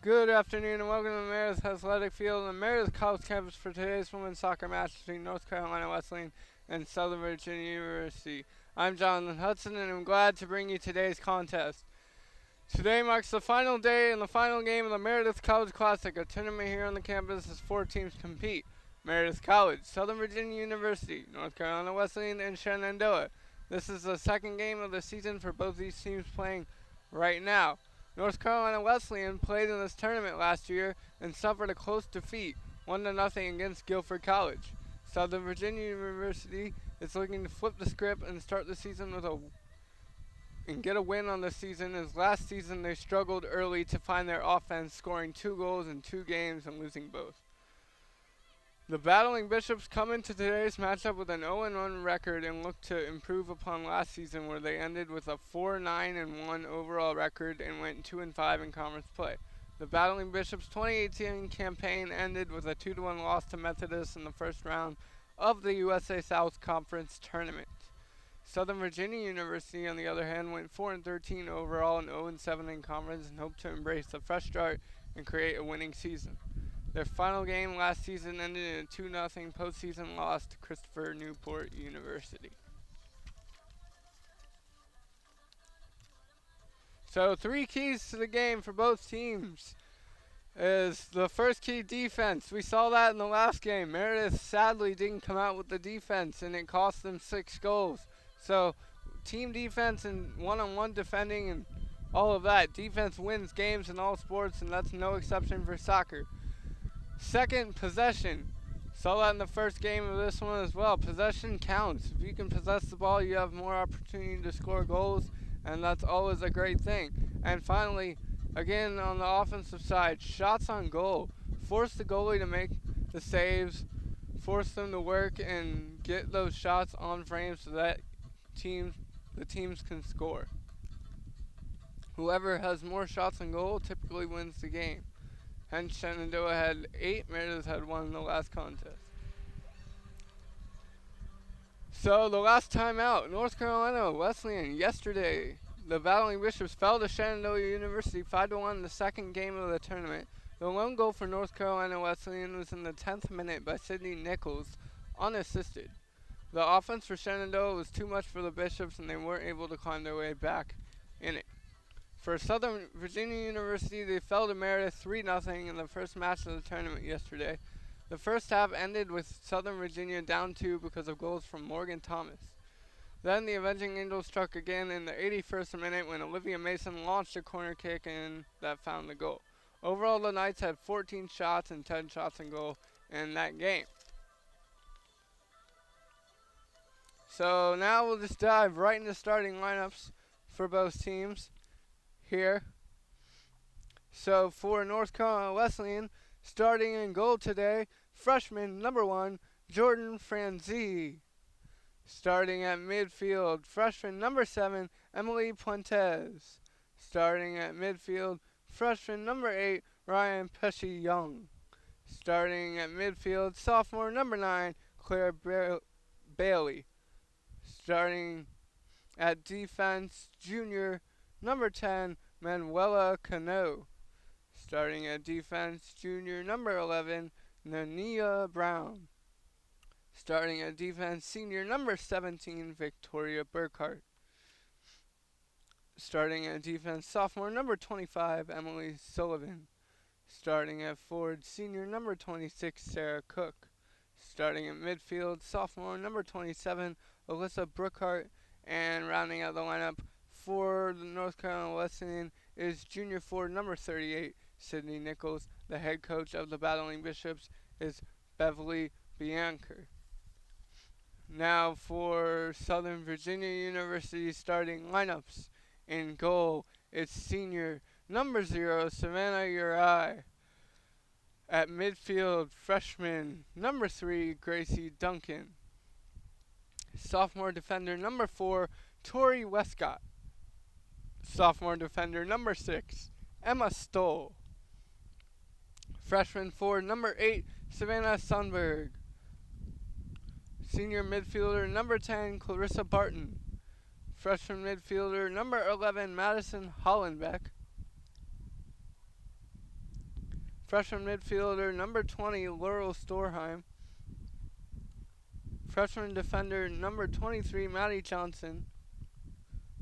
Good afternoon and welcome to the Meredith Athletic Field and the Meredith College campus for today's women's soccer match between North Carolina Wesleyan and Southern Virginia University. I'm Jonathan Hudson and I'm glad to bring you today's contest. Today marks the final day and the final game of the Meredith College Classic, a tournament here on the campus as four teams compete. Meredith College, Southern Virginia University, North Carolina Wesleyan, and Shenandoah. This is the second game of the season for both these teams playing right now. North Carolina Wesleyan played in this tournament last year and suffered a close defeat, 1-0 against Guilford College. Southern Virginia University is looking to flip the script and start the season and get a win on the season, as last season they struggled early to find their offense, scoring 2 goals in 2 games and losing both. The Battling Bishops come into today's matchup with an 0-1 record and look to improve upon last season, where they ended with a 4-9-1 overall record and went 2-5 in conference play. The Battling Bishops 2018 campaign ended with a 2-1 loss to Methodist in the first round of the USA South Conference tournament. Southern Virginia University, on the other hand, went 4-13 overall and 0-7 in conference and hope to embrace a fresh start and create a winning season. Their final game last season ended in a 2-0 postseason loss to Christopher Newport University. So 3 keys to the game for both teams is the first key, defense. We saw that in the last game. Meredith sadly didn't come out with the defense and it cost them 6 goals. So team defense and one-on-one defending and all of that. Defense wins games in all sports, and that's no exception for soccer. Second, possession. Saw that in the first game of this one as well. Possession counts. If you can possess the ball, you have more opportunity to score goals, and that's always a great thing. And finally, again on the offensive side, shots on goal. Force the goalie to make the saves, force them to work and get those shots on frame so that the teams can score. Whoever has more shots on goal typically wins the game. Hence, Shenandoah had 8, Meredith had 1 in the last contest. So, the last time out, North Carolina Wesleyan yesterday. The Battling Bishops fell to Shenandoah University 5-1 in the second game of the tournament. The lone goal for North Carolina Wesleyan was in the 10th minute by Sydney Nichols, unassisted. The offense for Shenandoah was too much for the Bishops, and they weren't able to climb their way back in it. For Southern Virginia University, they fell to Meredith 3-0 in the first match of the tournament yesterday. The first half ended with Southern Virginia down 2 because of goals from Morgan Thomas. Then the Avenging Angels struck again in the 81st minute when Olivia Mason launched a corner kick and that found the goal. Overall, the Knights had 14 shots and 10 shots on goal in that game. So now we'll just dive right into starting lineups for both teams here. So for North Carolina Wesleyan, starting in goal today, freshman number 1, Jordan Franzi. Starting at midfield, freshman number 7, Emily Puentes. Starting at midfield, freshman number 8, Ryan Pesci Young. Starting at midfield, sophomore number 9, Claire Bailey. Starting at defense, junior number 10, Manuela Cano. Starting at defense, junior number 11, Nania Brown. Starting at defense, senior number 17, Victoria Burkhart. Starting at defense, sophomore number 25, Emily Sullivan. Starting at forward, senior number 26, Sarah Cook. Starting at midfield, sophomore number 27, Alyssa Brookhart. And rounding out the lineup for the North Carolina Wesleyan is junior forward number 38, Sydney Nichols. The head coach of the Battling Bishops is Beverly Biancher. Now for Southern Virginia University starting lineups. In goal, it's senior number 0, Savannah Uri. At midfield, freshman number 3, Gracie Duncan. Sophomore defender number 4, Tori Westcott. Sophomore defender number 6, Emma Stoll. Freshman forward number 8, Savannah Sundberg. Senior midfielder number 10, Clarissa Barton. Freshman midfielder number 11, Madison Hollenbeck. freshman midfielder number 20 Laurel Storheim, freshman defender number 23 Maddie Johnson,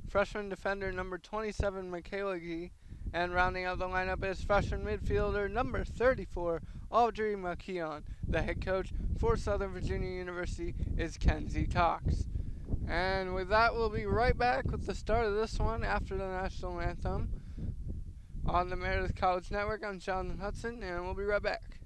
freshman defender number 27 Michaela Gee, and rounding out the lineup is freshman midfielder number 34 Audrey McKeon. The head coach for Southern Virginia University is Kenzie Cox. And with that, we'll be right back with the start of this one after the national anthem on the Meredith College Network. I'm Jonathan Hudson, and we'll be right back.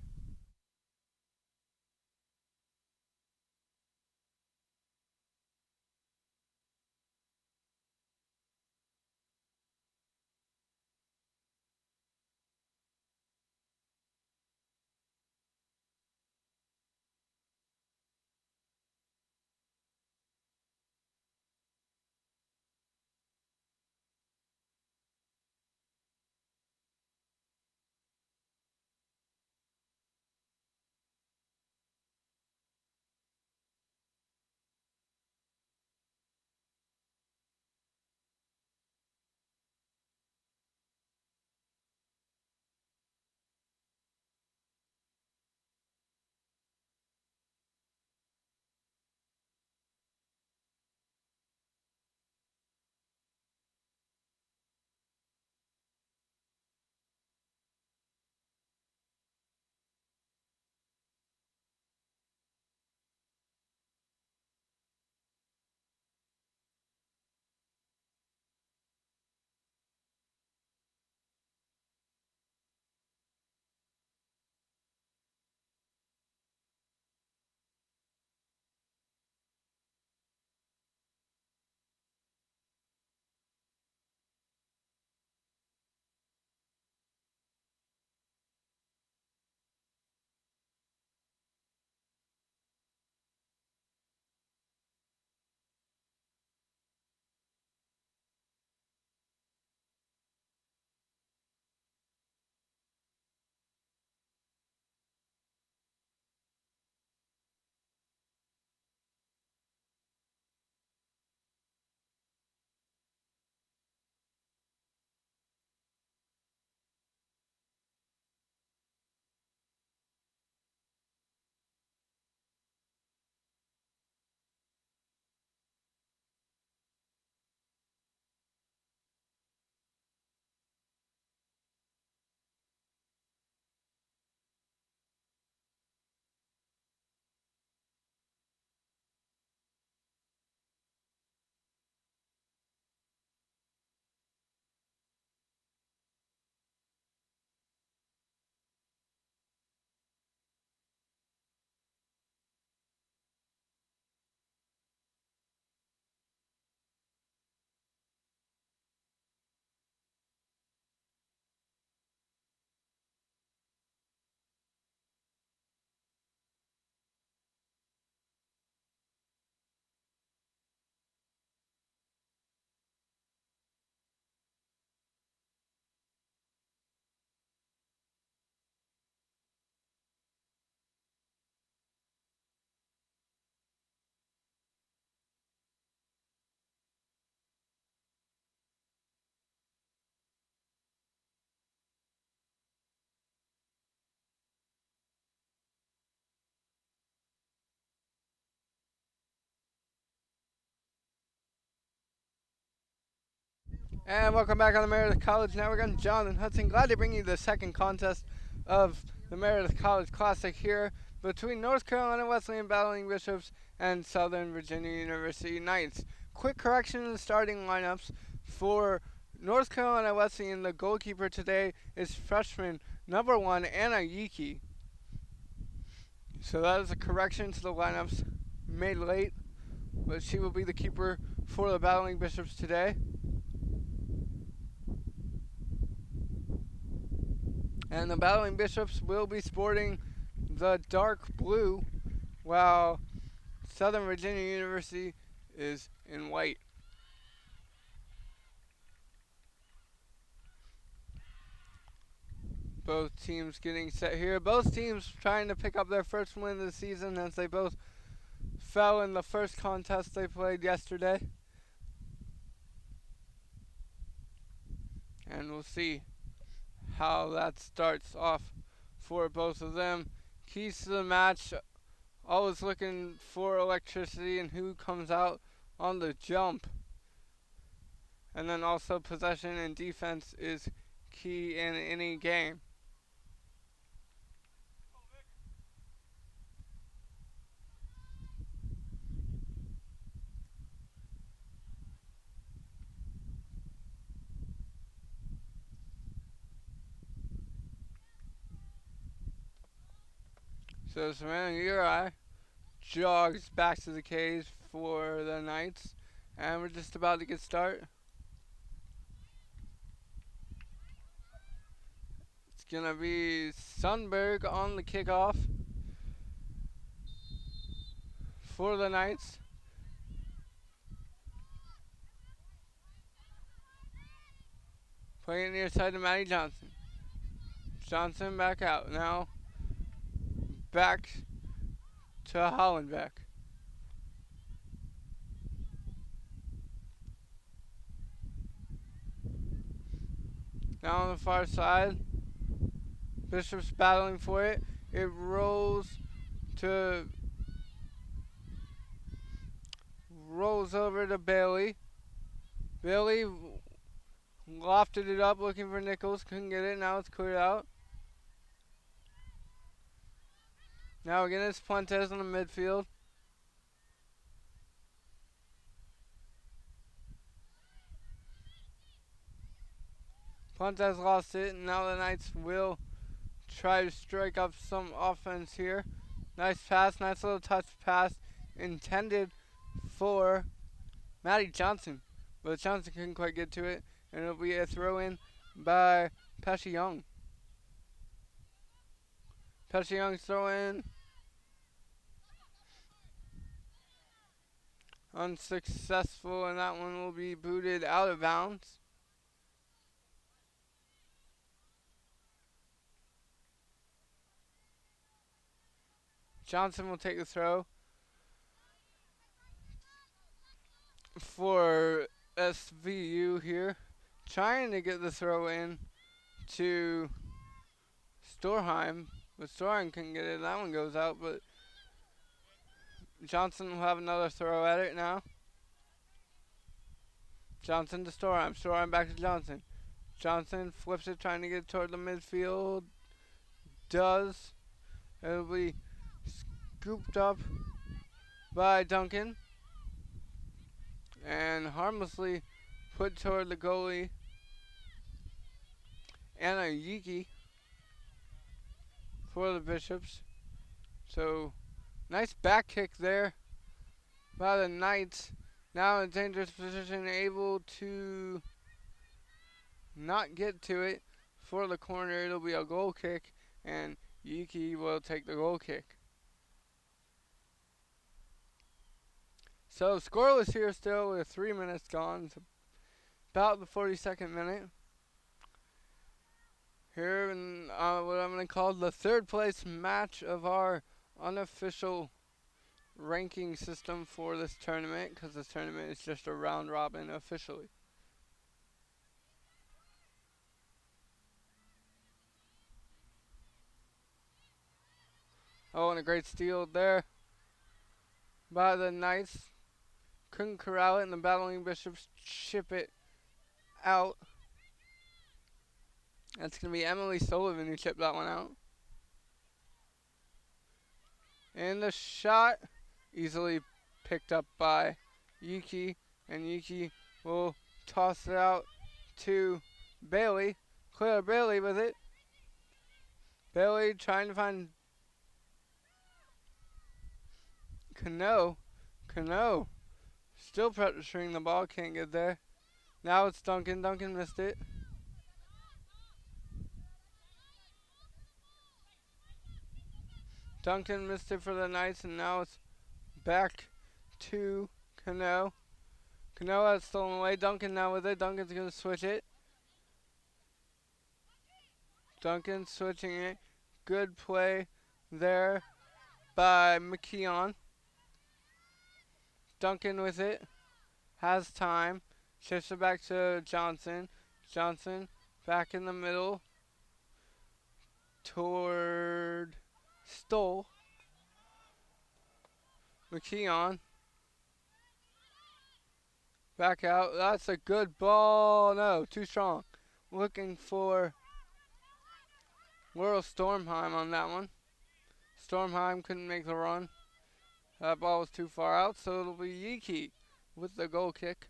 And welcome back on the Meredith College Network. I'm Jonathan Hudson. Glad to bring you the second contest of the Meredith College Classic here between North Carolina Wesleyan Battling Bishops and Southern Virginia University Knights. Quick correction in the starting lineups for North Carolina Wesleyan. The goalkeeper today is freshman number 1 Anna Yiki. So that is a correction to the lineups made late, but she will be the keeper for the Battling Bishops today. And the Battling Bishops will be sporting the dark blue, while Southern Virginia University is in white. Both teams getting set here. Both teams trying to pick up their first win of the season, as they both fell in the first contest they played yesterday. And we'll see how that starts off for both of them. Keys to the match, always looking for electricity and who comes out on the jump. And then also possession and defense is key in any game. So Savannah Uri jogs back to the cage for the Knights. And we're just about to get started. It's going to be Sundberg on the kickoff for the Knights. Playing near side to Maddie Johnson. Johnson back out. Now back to Hollenbeck. Now on the far side, Bishop's battling for it. It rolls over to Bailey. Bailey lofted it up looking for Nichols. Couldn't get it. Now it's cleared out. Now again it's Fuentes in the midfield. Fuentes lost it, and now the Knights will try to strike up some offense here. Nice pass, nice little touch pass intended for Maddie Johnson. But Johnson couldn't quite get to it, and it'll be a throw in by Pesci Young. Pesci Young's throw in. Unsuccessful, and that one will be booted out of bounds. Johnson will take the throw for SVU here. Trying to get the throw in to Storheim, but Storheim couldn't get it. That one goes out, but Johnson will have another throw at it now. Johnson to Storheim. Storheim back to Johnson. Johnson flips it, trying to get toward the midfield. Does. It'll be scooped up by Duncan and harmlessly put toward the goalie, Anna Yiki, for the Bishops. So, nice back kick there by the Knights. Now in a dangerous position, able to not get to it for the corner. It'll be a goal kick, and Yiki will take the goal kick. So scoreless here still with 3 minutes gone. It's about the 42nd minute. Here in what I'm going to call the third place match of our unofficial ranking system for this tournament, because this tournament is just a round robin officially. Oh, and a great steal there by the Knights. Couldn't corral it, and the Battling Bishops chip it out. That's going to be Emily Sullivan who chipped that one out. And the shot easily picked up by Yuki, and Yuki will toss it out to Bailey. Claire Bailey with it. Bailey trying to find Cano. Still pressuring the ball, can't get there. Now it's Duncan. Duncan missed it. Duncan missed it for the Knights, and now it's back to Cano. Cano has stolen away. Duncan now with it. Duncan's going to switch it. Duncan switching it. Good play there by McKeon. Duncan with it. Has time. Shifts it back to Johnson. Johnson back in the middle. toward Stoll. McKeon. Back out. That's a good ball. No, too strong. Looking for Laurel Stormheim on that one. Stormheim couldn't make the run. That ball was too far out, so it'll be Yiki with the goal kick.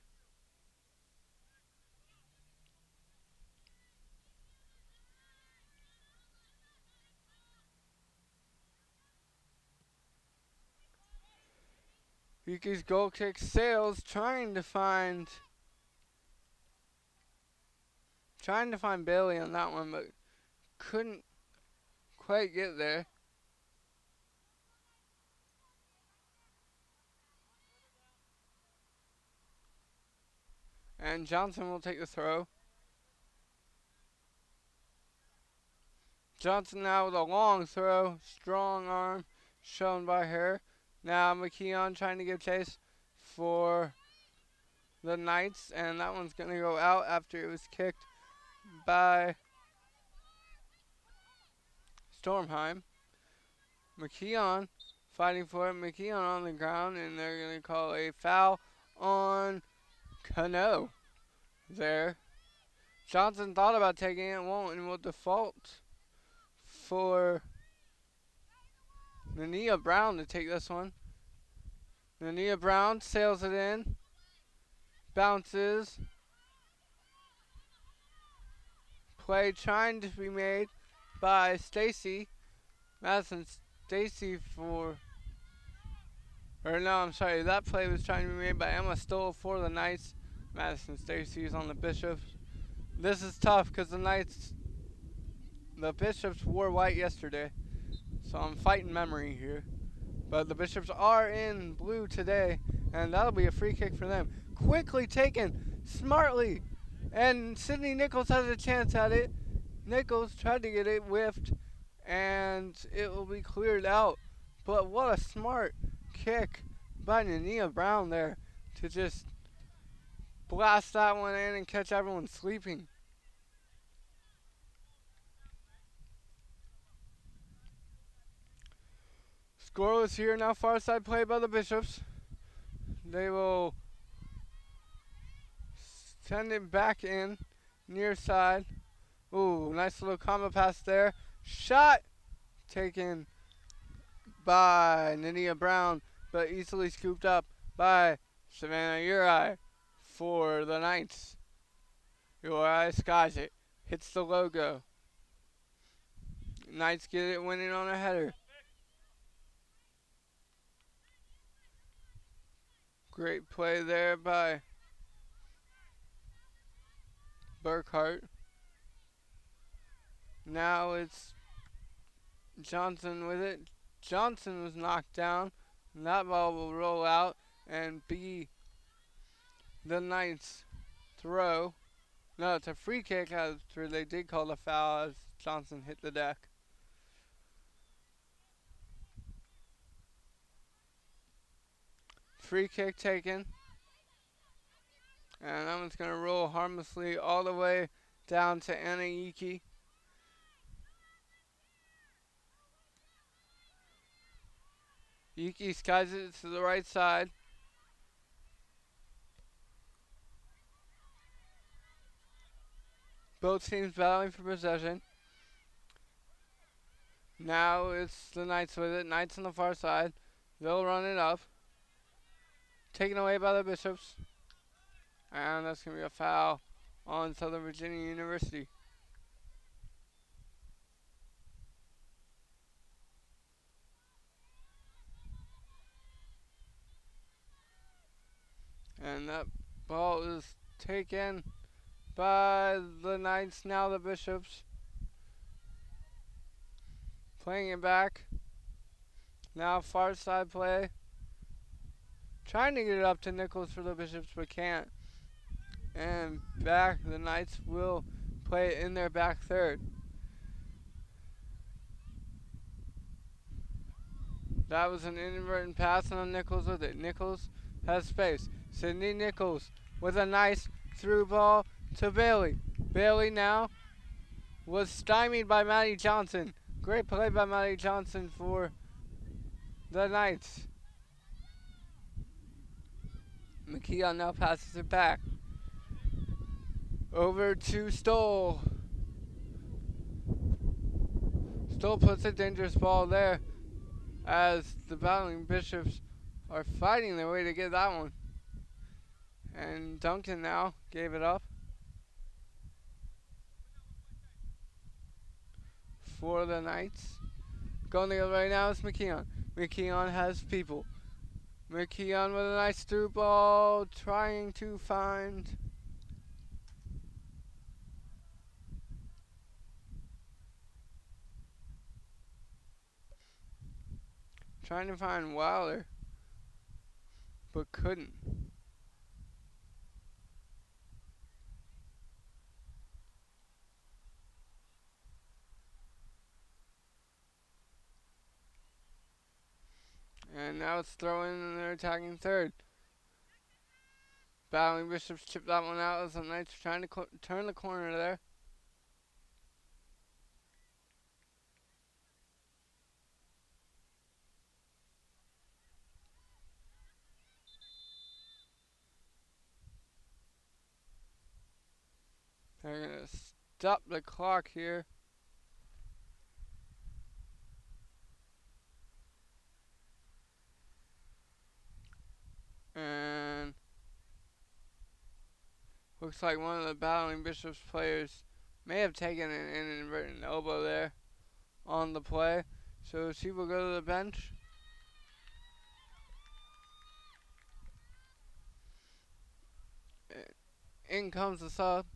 Yiki's goal kick sails, trying to find Bailey on that one, but couldn't quite get there. And Johnson will take the throw. Johnson now with a long throw, strong arm shown by her. Now McKeon trying to give chase for the Knights, and that one's going to go out after it was kicked by Stormheim. McKeon fighting for it. McKeon on the ground, and they're going to call a foul on Cano there. Johnson thought about taking it, won't, and will default for Nania Brown to take this one. Nania Brown sails it in. Bounces. Play trying to be made by Stacy. Madison Stacy for... Or no, I'm sorry. That play was trying to be made by Emma Stoll for the Knights. Madison Stacy is on the Bishops. This is tough because the Bishops wore white yesterday. So I'm fighting memory here. But the Bishops are in blue today. And that'll be a free kick for them. Quickly taken. Smartly. And Sydney Nichols has a chance at it. Nichols tried to get it whiffed. And it will be cleared out. But what a smart kick by Nania Brown there. To just blast that one in and catch everyone sleeping. Scoreless here now, far side play by the Bishops. They will send it back in, near side. Ooh, nice little combo pass there. Shot taken by Nania Brown, but easily scooped up by Savannah Uri for the Knights. Uri skies it, hits the logo. Knights get it, winning on a header. Great play there by Burkhart. Now it's Johnson with it. Johnson was knocked down. And that ball will roll out and be the Knights' throw. No, it's a free kick after they did call the foul as Johnson hit the deck. Free kick taken. And that one's going to roll harmlessly all the way down to Anna Yiki. Yiki skies it to the right side. Both teams battling for possession. Now it's the Knights with it. Knights on the far side. They'll run it up. Taken away by the Bishops. And that's going to be a foul on Southern Virginia University. And that ball is taken by the Knights, now the Bishops. Playing it back. Now far side play. Trying to get it up to Nichols for the Bishops, but can't. And back, the Knights will play it in their back third. That was an inadvertent pass, and Nichols with it. Nichols has space. Sydney Nichols with a nice through ball to Bailey. Bailey now was stymied by Maddie Johnson. Great play by Maddie Johnson for the Knights. McKeon now passes it back. Over to Stoll. Stoll puts a dangerous ball there as the Battling Bishops are fighting their way to get that one. And Duncan now gave it up for the Knights. Going to go right now is McKeon. McKeon has people. McKeon with a nice through ball, trying to find Wilder, but couldn't. And now it's throwing and they're attacking third. Battling Bishops chip that one out as the Knights are trying to turn the corner there. They're going to stop the clock here. And looks like one of the Battling Bishops players may have taken an inadvertent elbow there on the play. So she will go to the bench. In comes the sub.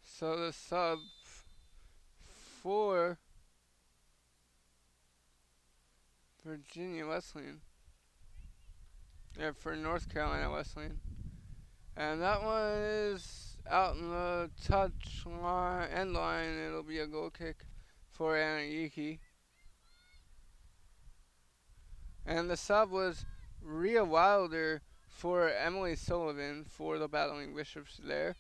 So the sub for Virginia Wesleyan. For North Carolina Wesleyan. And that one is out in the touch line, end line. It'll be a goal kick for Anna Yiki. And the sub was Rhea Wilder for Emily Sullivan for the Battling Bishops there.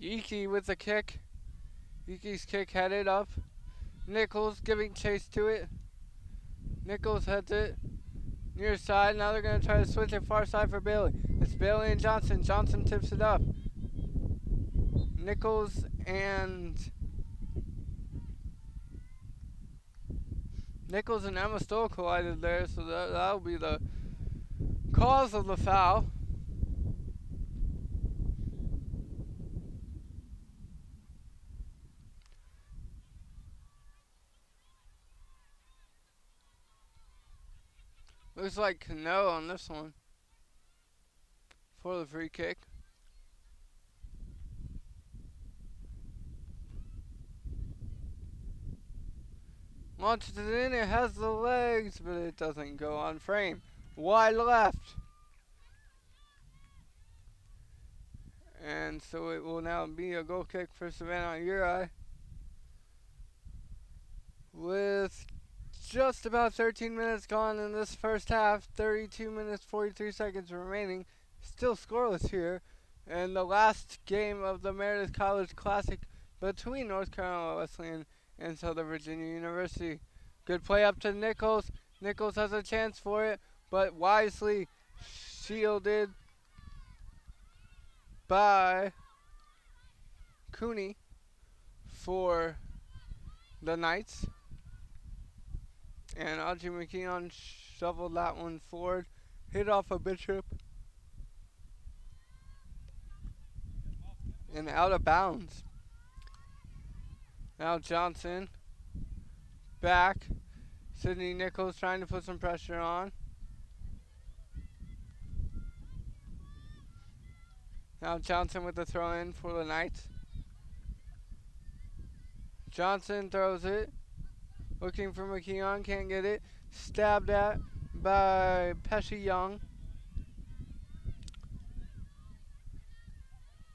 Yiki with the kick. Yiki's kick headed up. Nichols giving chase to it. Nichols heads it near side. Now they're going to try to switch it far side for Bailey. It's Bailey and Johnson. Johnson tips it up. Nichols and Emma Stoll collided there, so that'll be the cause of the foul. Looks like Cano on this one for the free kick. Launches it in, it has the legs, but it doesn't go on frame. Wide left. And so it will now be a goal kick for Savannah Uri. With just about 13 minutes gone in this first half, 32 minutes, 43 seconds remaining. Still scoreless here. And the last game of the Meredith College Classic between North Carolina Wesleyan and Southern Virginia University. Good play up to Nichols. Nichols has a chance for it, but wisely shielded by Cooney for the Knights. And Audrey McKeon shoveled that one forward. Hit off a Bishop. And out of bounds. Now Johnson back. Sydney Nichols trying to put some pressure on. Now Johnson with the throw in for the Knights. Johnson throws it. Looking for McKeon, can't get it. Stabbed at by Pesci Young.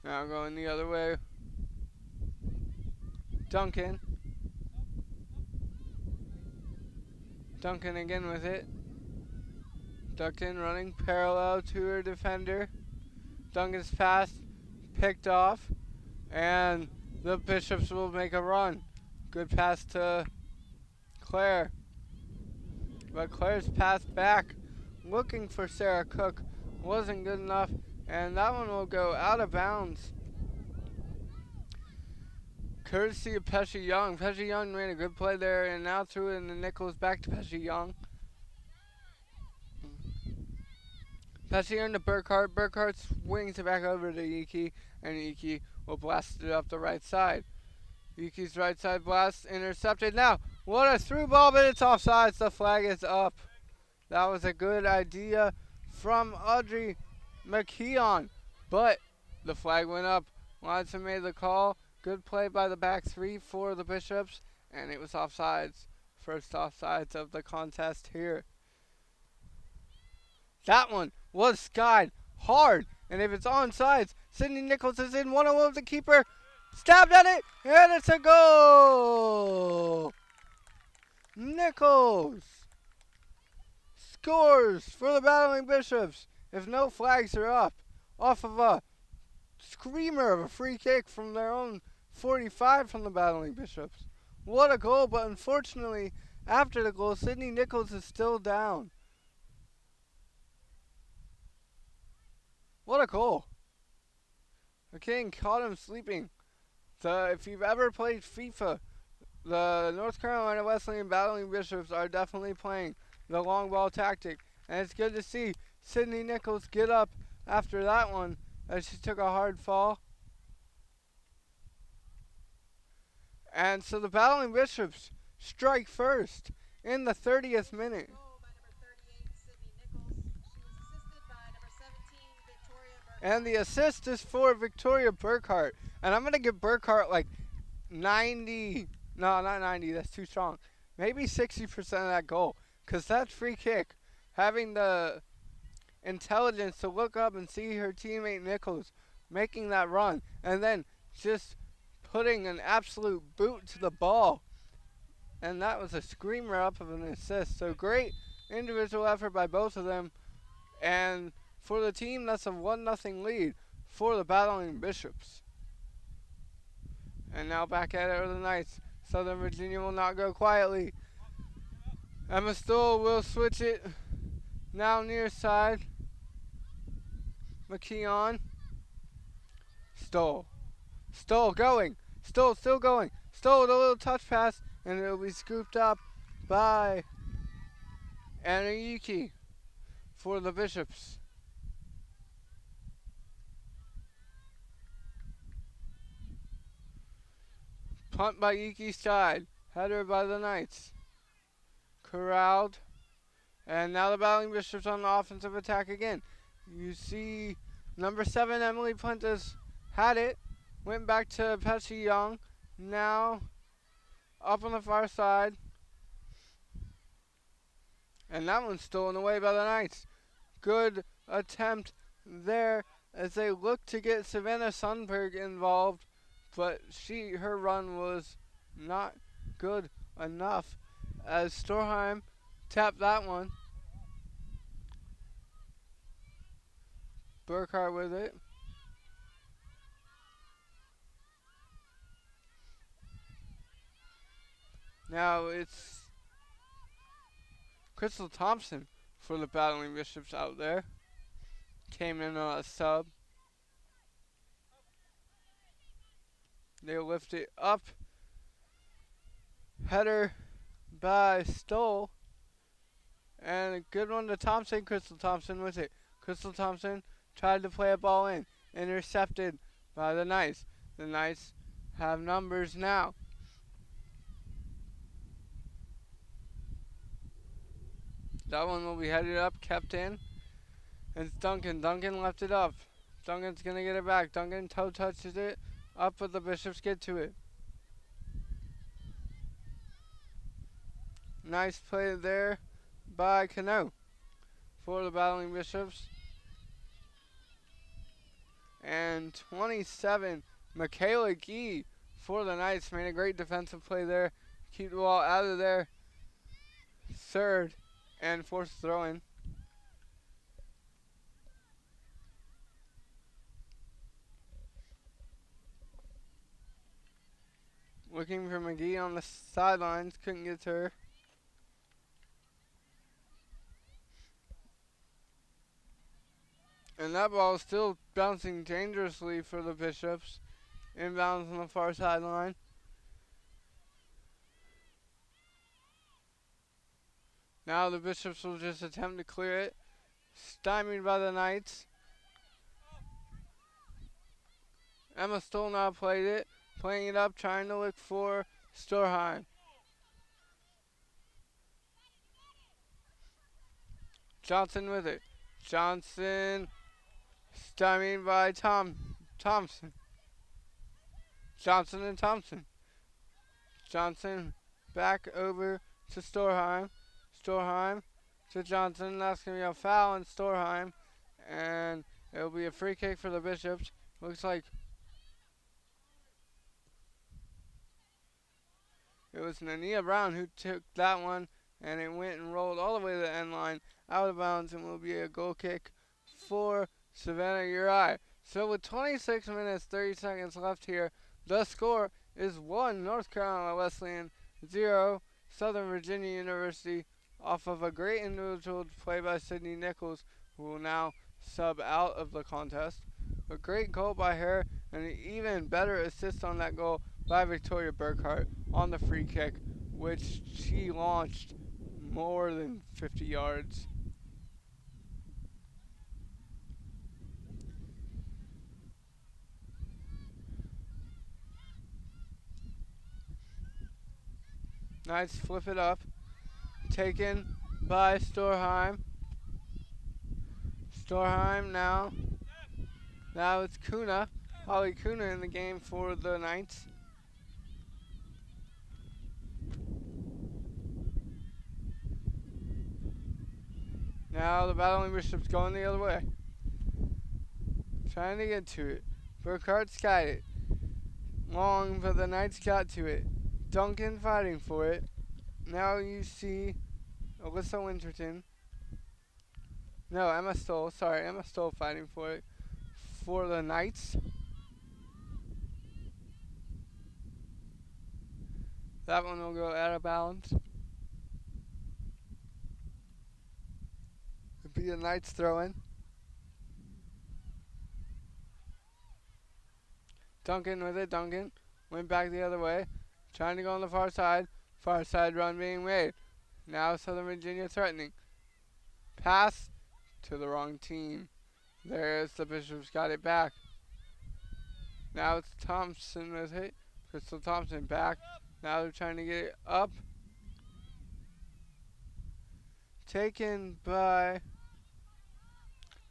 Now going the other way. Duncan. Duncan again with it. Duncan running parallel to her defender. Duncan's pass picked off. And the Bishops will make a run. Good pass to Claire. But Claire's pass back, looking for Sarah Cook, wasn't good enough. And that one will go out of bounds. Courtesy of Pesci Young. Pesci Young made a good play there and now threw it in the Nichols back to Pesci Young. Pesci into Burkhart. Burkhart swings it back over to Iki, and Iki will blast it up the right side. Iki's right side blast intercepted. Now, what a through ball, but it's offsides. The flag is up. That was a good idea from Audrey McKeon, but the flag went up. Watson made the call. Good play by the back three for the Bishops, and it was offsides. First offsides of the contest here. That one was skied hard, and if it's onside, Sydney Nichols is in 1-0 of the keeper. Stabbed at it, and it's a goal! Nichols scores for the Battling Bishops if no flags are up off of a screamer of a free kick from their own 45 from the Battling Bishops. What a goal, but unfortunately, after the goal, Sydney Nichols is still down. What a goal. The King caught him sleeping. If you've ever played FIFA, the North Carolina Wesleyan Battling Bishops are definitely playing the long ball tactic. And it's good to see Sydney Nichols get up after that one as she took a hard fall. And so the Battling Bishops strike first in the 30th minute. And the assist is for Victoria Burkhart. And I'm going to give Burkhart like 90, no, not 90, that's too strong. Maybe 60% of that goal. Because that free kick, having the intelligence to look up and see her teammate Nichols making that run. And then just putting an absolute boot to the ball. And that was a screamer up of an assist. So great individual effort by both of them. And for the team, that's a 1-0 lead for the Battling Bishops. And now back at it are the Knights. Southern Virginia will not go quietly. Emma Stoll will switch it. Now near side. McKeon. Stoll. Stoll going. Stoll still going. Stoll with a little touch pass. And it will be scooped up by Anayuki for the Bishops. Punt by Iki's side. Header by the Knights. Corralled. And now the Battling Bishops on the offensive attack again. You see number 7, Emily Puentes, had it. Went back to Pesci Young. Now up on the far side. And that one's stolen away by the Knights. Good attempt there as they look to get Savannah Sundberg involved. But her run was not good enough as Storheim tapped that one. Burkhart with it. Now it's Crystal Thompson for the Battling Bishops out there. Came in on a sub. They lift it up. Header by Stoll. And a good one to Thompson. Crystal Thompson with it. Crystal Thompson tried to play a ball in. Intercepted by the Knights. The Knights have numbers now. That one will be headed up, kept in. And it's Duncan. Duncan left it up. Duncan's going to get it back. Duncan toe touches it. Up, but the Bishops get to it. Nice play there by Cano for the Battling Bishops. And 27, Michaela Gee for the Knights made a great defensive play there. Keep the ball out of there. Third and fourth throw in. Looking for McGee on the sidelines, couldn't get to her. And that ball is still bouncing dangerously for the Bishops. Inbounds on the far sideline. Now the Bishops will just attempt to clear it. Stymied by the Knights. Emma Stoll now played it. Playing it up, trying to look for Storheim. Johnson with it. Johnson stymied by Thompson. Johnson and Thompson. Johnson back over to Storheim. Storheim to Johnson. That's going to be a foul on Storheim. And it'll be a free kick for the Bishops. Looks like it was Nania Brown who took that one. And it went and rolled all the way to the end line. Out of bounds and will be a goal kick for Savannah Uri. So with 26 minutes, 30 seconds left here, the score is 1 North Carolina Wesleyan, 0 Southern Virginia University, off of a great individual play by Sydney Nichols, who will now sub out of the contest. A great goal by her, and an even better assist on that goal by Victoria Burkhart on the free kick, which she launched more than 50 yards. Nice, flip it up. Taken by Storheim. Storheim now. Now it's Kuna. Holly Kuna in the game for the Knights. Now the Battling Bishops going the other way. Trying to get to it. Burkhart's got it. Long, but the Knights got to it. Duncan fighting for it. Now you see Alyssa Winterton. No, Emma Stoll. Sorry, Emma Stoll fighting for it. For the Knights. That one will go out of bounds. It'll be the Knights throwing. Duncan with it. Duncan went back the other way. Trying to go on the far side. Far side run being made. Now Southern Virginia threatening. Pass to the wrong team. There's the Bishops got it back. Now it's Thompson with it. Crystal Thompson back. Now they're trying to get it up. Taken by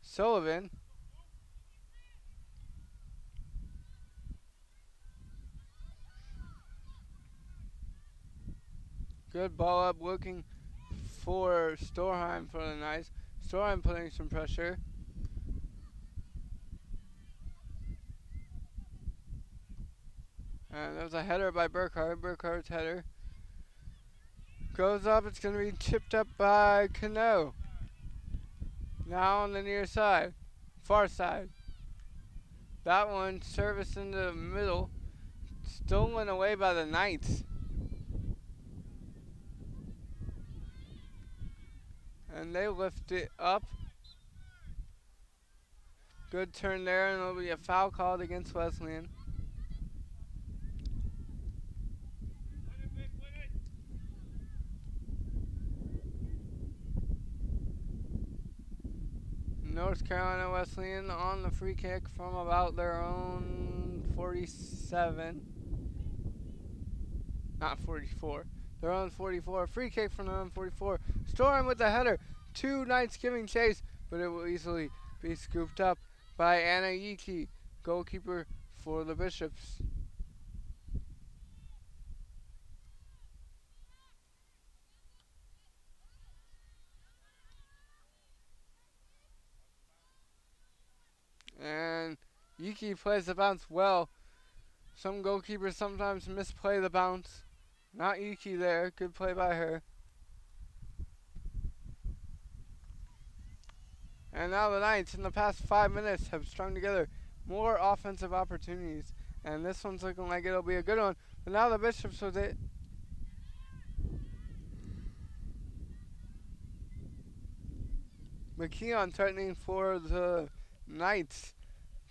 Sullivan. Good ball up, looking for Storheim for the Knights. Storheim putting some pressure. And there's a header by Burkhart. Burkhart's header goes up. It's going to be chipped up by Cano. Now on the near side, far side. That one serviced into the middle, stolen away by the Knights. And they lift it up. Good turn there, and there'll be a foul called against Wesleyan. North Carolina Wesleyan on the free kick from about their own 47. Not 44. Their own 44. Free kick from their own 44. Storm with the header. Two Knights giving chase, but it will easily be scooped up by Anna Yiki, goalkeeper for the Bishops. And Yuki plays the bounce well. Some goalkeepers sometimes misplay the bounce. Not Yuki there. Good play by her. And now the Knights in the past 5 minutes have strung together more offensive opportunities. And this one's looking like it'll be a good one. But now the Bishops with it. McKeon threatening for the Knights,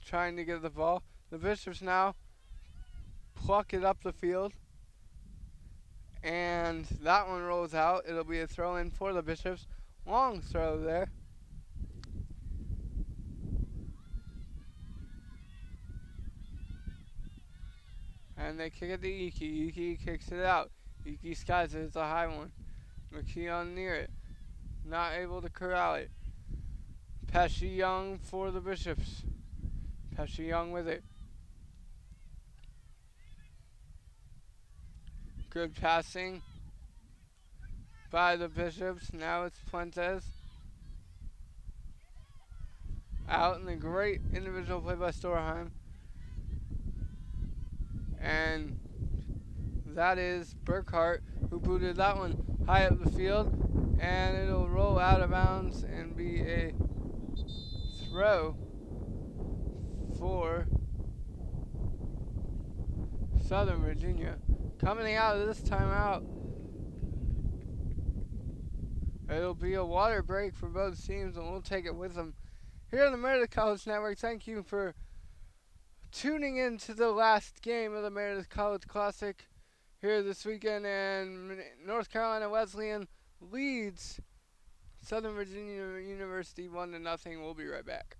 trying to get the ball. The Bishops now pluck it up the field. And that one rolls out. It'll be a throw in for the Bishops. Long throw there. And they kick it to Iki. Iki kicks it out. Iki skies it. It's a high one. McKeon near it. Not able to corral it. Pesci Young for the Bishops. Pesci Young with it. Good passing by the Bishops. Now it's Fuentes. Out, and a great individual play by Storheim. And that is Burkhart who booted that one high up the field. And it'll roll out of bounds and be a throw for Southern Virginia. Coming out of this timeout, it'll be a water break for both teams, and we'll take it with them. Here on the Meredith College Network, thank you for tuning in to the last game of the Meredith College Classic here this weekend, and North Carolina Wesleyan leads Southern Virginia University 1-0. We'll be right back.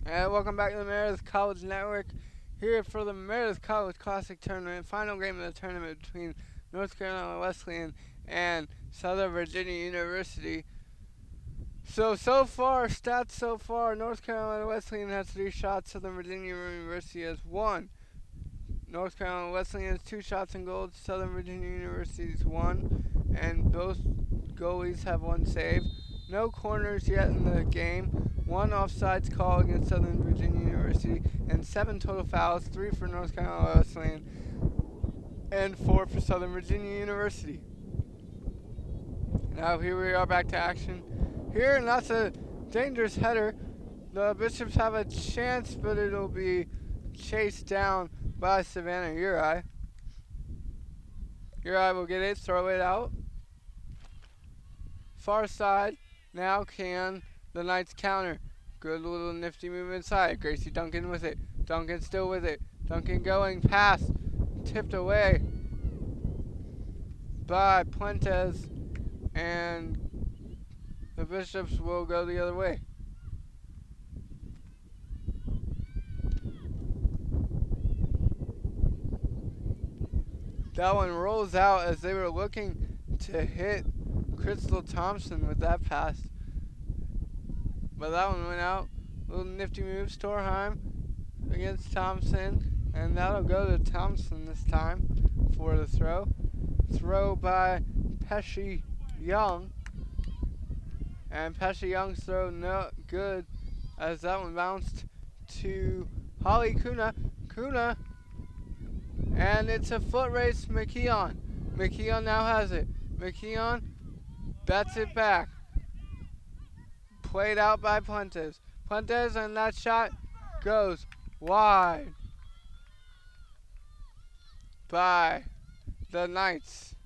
And welcome back to the Meredith College Network. Here for the Meredith College Classic Tournament, final game of the tournament between North Carolina Wesleyan and Southern Virginia University. So far, stats so far, North Carolina Wesleyan has 3 shots, Southern Virginia University has 1. North Carolina Wesleyan has 2 shots in goal, Southern Virginia University has 1, and both goalies have 1 save. No corners yet in the game. 1 offsides call against Southern Virginia University, and 7 total fouls, 3 for North Carolina Wesleyan, and 4 for Southern Virginia University. Now here we are back to action. Here, and that's a dangerous header. The Bishops have a chance, but it'll be chased down by Savannah Uri. Uri will get it, throw it out. Far side. Now can the Knights counter. Good little nifty move inside. Gracie Duncan with it. Duncan still with it. Duncan going. Pass. Tipped away by Puentes. And the Bishops will go the other way. That one rolls out as they were looking to hit Crystal Thompson with that pass. But that one went out. Little nifty move. Storheim against Thompson. And that'll go to Thompson this time for the throw. Throw by Pesci Young. And Pesci Young's throw not good as that one bounced to Holly Kuna. And it's a foot race, McKeon. McKeon now has it. McKeon bets it back. Played out by Puentes. Puentes, and that shot goes wide by the Knights.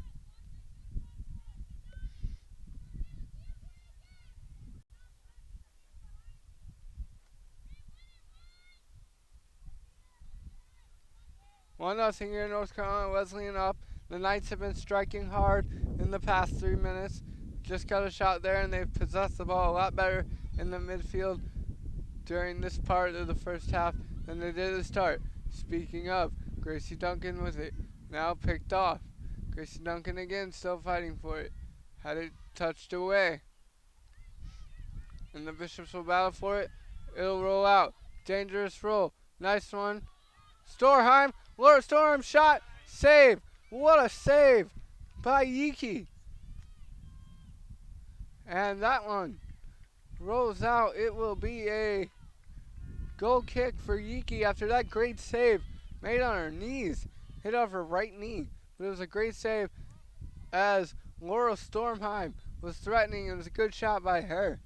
One nothing here, North Carolina Wesleyan up. The Knights have been striking hard in the past 3 minutes. Just got a shot there, and they've possessed the ball a lot better in the midfield during this part of the first half than they did at the start. Speaking of, Gracie Duncan with it. Now picked off. Gracie Duncan again, still fighting for it. Had it touched away. And the Bishops will battle for it. It'll roll out. Dangerous roll. Nice one. Storheim. Laura Storheim shot. Save. What a save by Yiki. And that one rolls out. It will be a goal kick for Yiki after that great save made on her knees. Hit off her right knee. But it was a great save as Laura Stormheim was threatening. It was a good shot by her.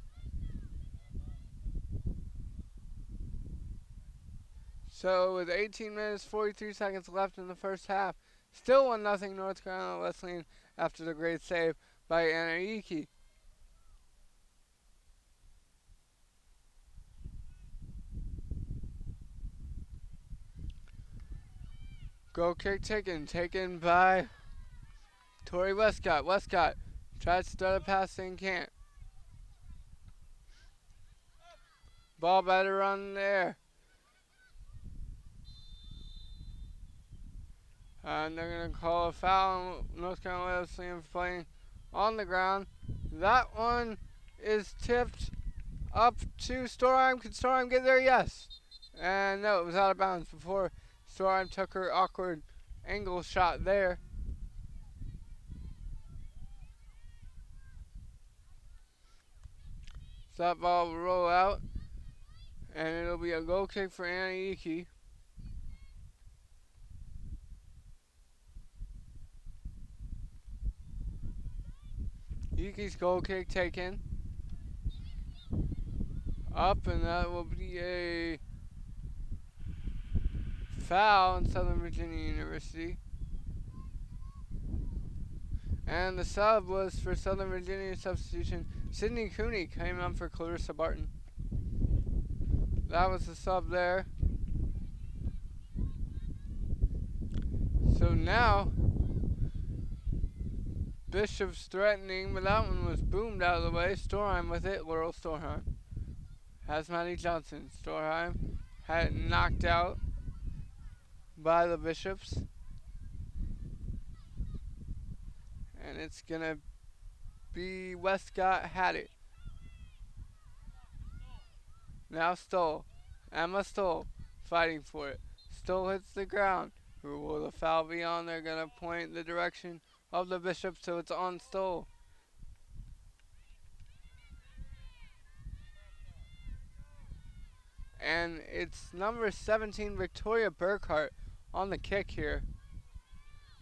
So with 18 minutes, 43 seconds left in the first half, still 1-0 North Carolina Wesleyan after the great save by Anna Yiki. Goal kick taken by Tori Westcott. Westcott tries to start a pass and can't. Ball better on there. And they're going to call a foul on North Carolina Wesleyan for playing on the ground. That one is tipped up to Storheim. Can Storheim get there? Yes. And no, it was out of bounds before Storheim took her awkward angle shot there. So that ball will roll out. And it'll be a goal kick for Anna Yiki. Yiki's goal kick taken. Up, and that will be a foul in Southern Virginia University. And the sub was for Southern Virginia substitution. Sydney Cooney came on for Clarissa Barton. That was the sub there. So now Bishop's threatening, but that one was boomed out of the way. Storheim with it. Laurel Storheim has Maddie Johnson. Storheim had it knocked out by the Bishops. And it's going to be Westcott had it. Now Stoll. Emma Stoll fighting for it. Stoll hits the ground. Who will the foul be on? They're going to point the direction of the Bishop, so it's on Stoll. And it's number 17, Victoria Burkhart, on the kick here.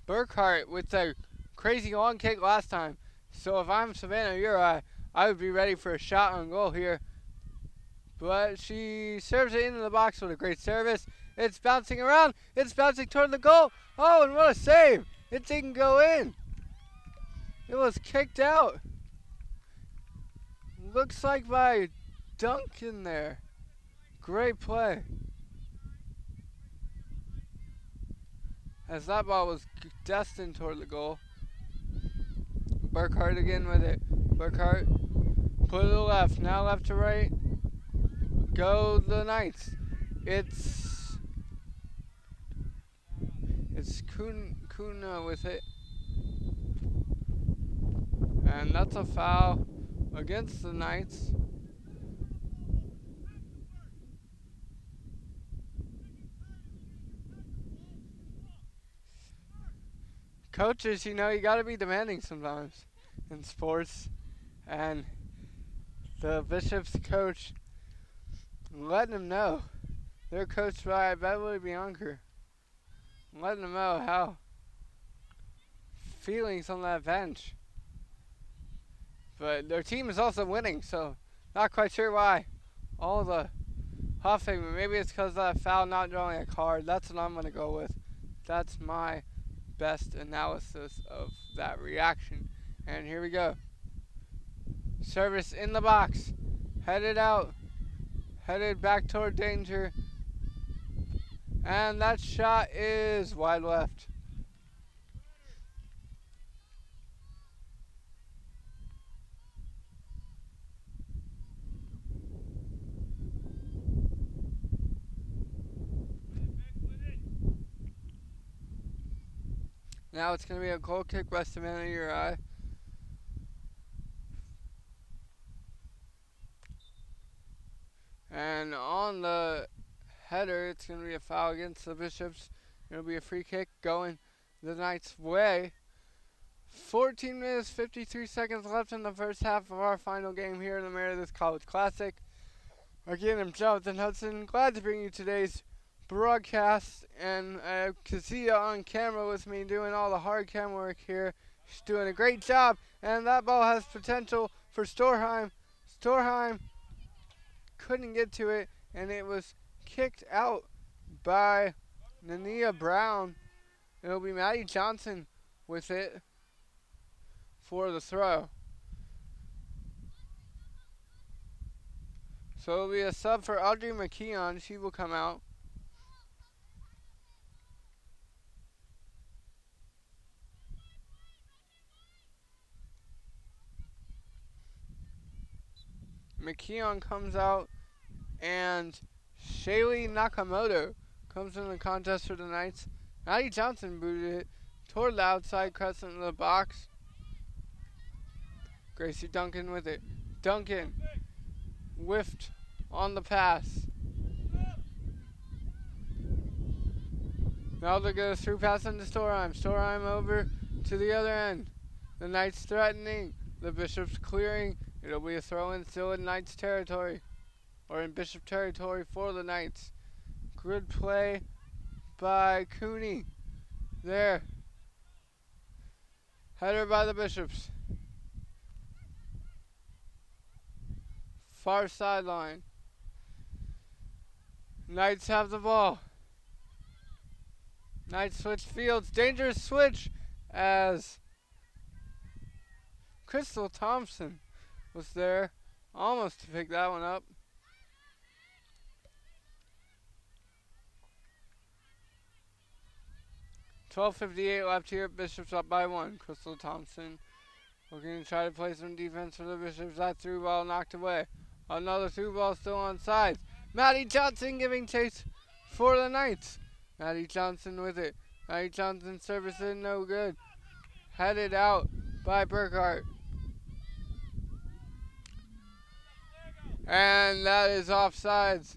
Burkhart with a crazy long kick last time. So if I'm Savannah Uri, I would be ready for a shot on goal here. But she serves it into the box with a great service. It's bouncing around. It's bouncing toward the goal. Oh, and what a save. It didn't go in. It was kicked out. Looks like by Duncan there. Great play. As that ball was destined toward the goal. Burkhart again with it. Burkhart put it to the left. Now left to right. Go the Knights. It's Kuna with it. And that's a foul against the Knights. Coaches, you know, you gotta be demanding sometimes in sports. And the Bishop's coach letting them know. They're coached by Beverly Bianca. Letting them know how feelings on that bench. But their team is also winning, so not quite sure why. All the huffing, but maybe it's because of that foul not drawing a card. That's what I'm going to go with. That's my best analysis of that reaction. And here we go. Service in the box. Headed out. Headed back toward danger. And that shot is wide left. Now it's going to be a goal kick by Savannah Uri. And on the header, it's going to be a foul against the Bishops. It'll be a free kick going the Knights' way. 14 minutes, 53 seconds left in the first half of our final game here in the Meredith College Classic. Again, I'm Jonathan Hudson. Glad to bring you today's broadcast, and I can see you on camera with me doing all the hard cam work here. She's doing a great job, and that ball has potential for Storheim. Storheim couldn't get to it, and it was kicked out by Nania Brown. It'll be Maddie Johnson with it for the throw. So it'll be a sub for Audrey McKeon. She will come out. McKeon comes out, and Shaylee Nakamoto comes in the contest for the Knights. Maddie Johnson booted it toward the outside crescent of the box. Gracie Duncan with it. Duncan whiffed on the pass. Now they're going to through pass into Storheim. Storheim over to the other end. The Knights threatening. The Bishops clearing. It'll be a throw-in still in Knights territory. Or in Bishop territory for the Knights. Good play by Cooney. There. Header by the Bishops. Far sideline. Knights have the ball. Knights switch fields. Dangerous switch as Crystal Thompson was there. Almost to pick that one up. .12:58 left here. Bishops up by 1. Crystal Thompson looking to try to play some defense for the Bishops. That through ball knocked away. Another through ball still on sides. Maddie Johnson giving chase for the Knights. Maddie Johnson with it. Maddie Johnson service in, no good. Headed out by Burkhart. And that is offsides,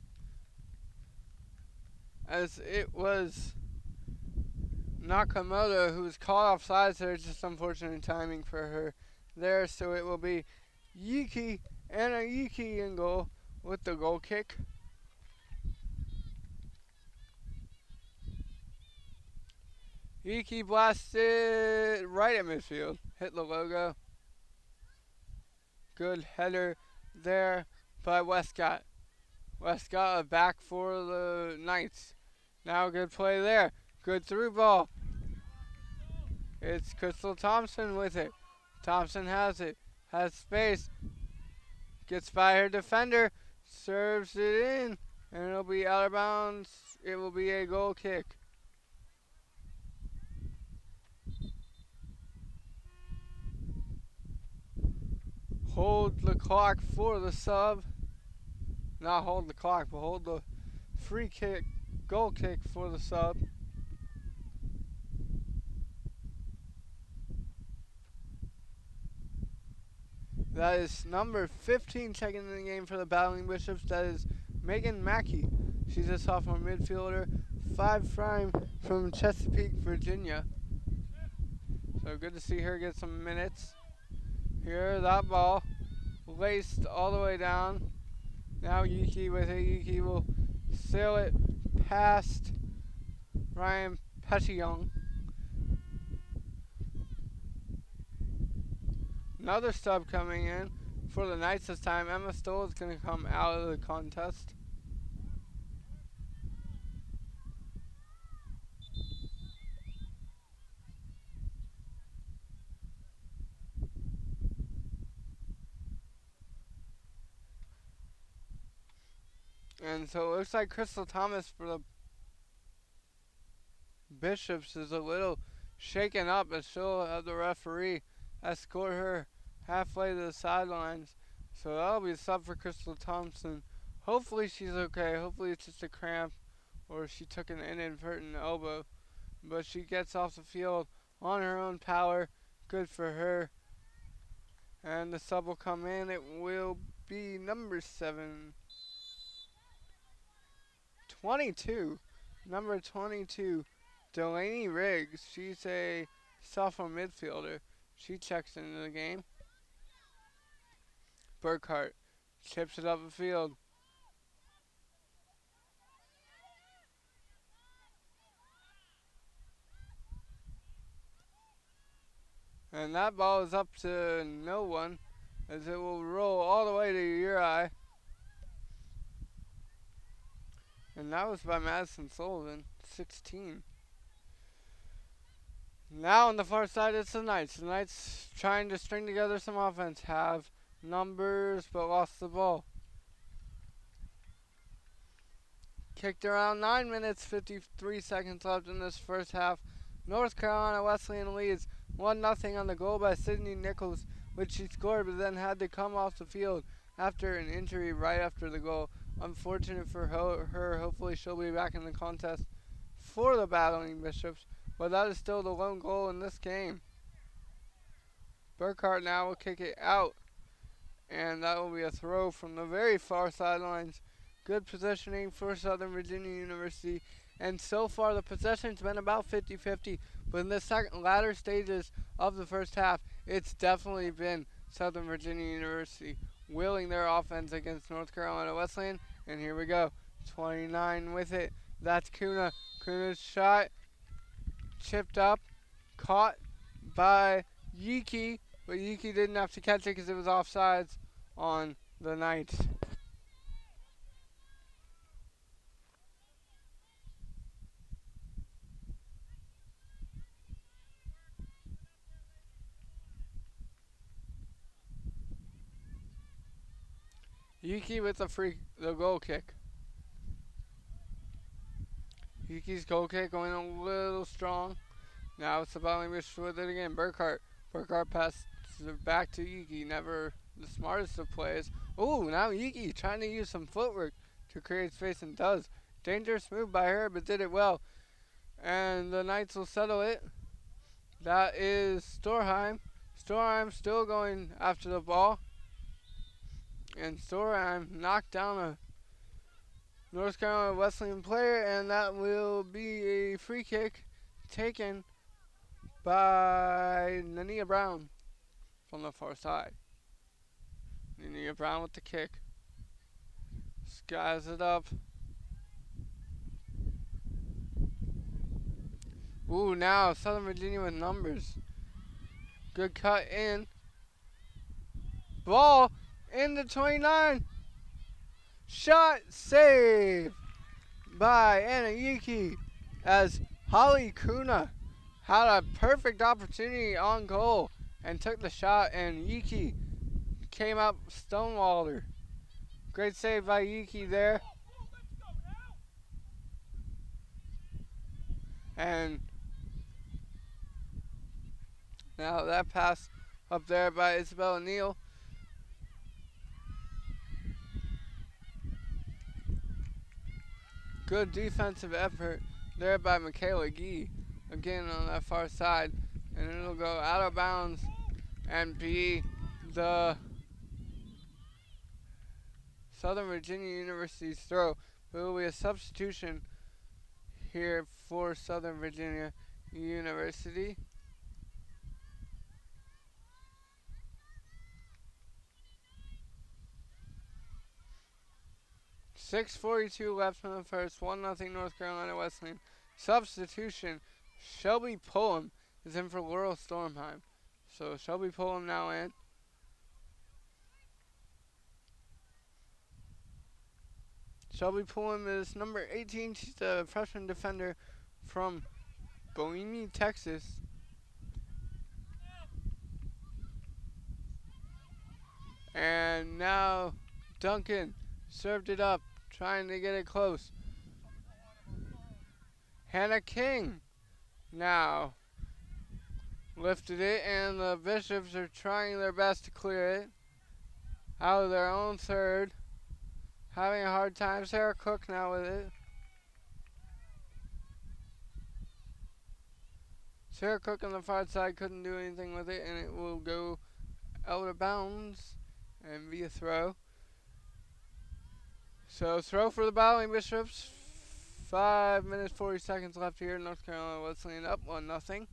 as it was Nakamoto who was caught offsides there. Just unfortunate timing for her there. So it will be Anna Yuki in goal with the goal kick. Yuki blasted right at midfield. Hit the logo. Good header there by Westcott. Westcott back for the Knights. Now good play there. Good through ball. It's Crystal Thompson with it. Thompson has it. Has space. Gets by her defender. Serves it in. And it'll be out of bounds. It will be a goal kick. Hold the clock for the sub. Not hold the clock, but hold the free kick, goal kick for the sub. That is number 15 checking in the game for the Battling Bishops. That is Megan Mackey. She's a sophomore midfielder, 5' from Chesapeake, Virginia. So good to see her get some minutes. Here, that ball laced all the way down. Now Yuki with it. Yuki will sail it past Ryan Petillon. Another sub coming in for the Knights this time. Emma Stoll is going to come out of the contest. And so it looks like Crystal Thomas for the Bishops is a little shaken up, but she'll have the referee escort her halfway to the sidelines. So that'll be a sub for Crystal Thompson. Hopefully she's okay. Hopefully it's just a cramp or she took an inadvertent elbow. But she gets off the field on her own power. Good for her. And the sub will come in. It will be number 22. Number 22, Delaney Riggs. She's a sophomore midfielder. She checks into the game. Burkhart chips it up the field. And that ball is up to no one, as it will roll all the way to Uri. And that was by Madison Sullivan, 16. Now on the far side, it's the Knights. The Knights trying to string together some offense. Have numbers, but lost the ball. Kicked around 9 minutes, 53 seconds left in this first half. North Carolina Wesleyan leads 1-0 on the goal by Sydney Nichols, which she scored, but then had to come off the field after an injury right after the goal. Unfortunate for her. Hopefully she'll be back in the contest for the Battling Bishops, but that is still the lone goal in this game. Burkhart now will kick it out, and that will be a throw from the very far sidelines. Good positioning for Southern Virginia University, and so far the possession's been about 50-50, but in the latter stages of the first half, it's definitely been Southern Virginia University willing their offense against North Carolina Wesleyan. And here we go, 29 with it. That's Kuna. Kuna's shot chipped up, caught by Yuki, but Yuki didn't have to catch it because it was offsides on the Knights. Yuki with the goal kick. Yuki's goal kick going a little strong. Now it's the Battling Bishops with it again. Burkhart passes it back to Yuki. Never the smartest of plays. Oh, now Yuki trying to use some footwork to create space, and does. Dangerous move by her, but did it well. And the Knights will settle it. That is Storheim. Storheim still going after the ball. And Storheim knocked down a North Carolina Wesleyan player, and that will be a free kick taken by Nania Brown from the far side. Nania Brown with the kick. Skies it up. Ooh, now Southern Virginia with numbers. Good cut in. Ball into 29. Shot save by Anna Yuki, as Holly Kuna had a perfect opportunity on goal and took the shot, and Yuki came up stonewalled her. Great save by Yuki there. And now that pass up there by Isabella Neal. Good defensive effort there by Michaela Gee, again on that far side, and it'll go out of bounds and be the Southern Virginia University's throw, but it will be a substitution here for Southern Virginia University. 6:42 left in the first. 1-0 North Carolina Wesleyan. Substitution. Shelby Pullum is in for Laurel Stormheim. So Shelby Pullum now in. Shelby Pullum is number 18. She's a freshman defender from Bowie, Texas. And now Duncan served it up, trying to get it close. Hannah King now lifted it, and the Bishops are trying their best to clear it out of their own third. Having a hard time. Sarah Cook now with it. Sarah Cook on the far side couldn't do anything with it, and it will go out of bounds and be a throw. So throw for the Battling Bishops. 5 minutes 40 seconds left here. North Carolina Wesleyan up 1-0.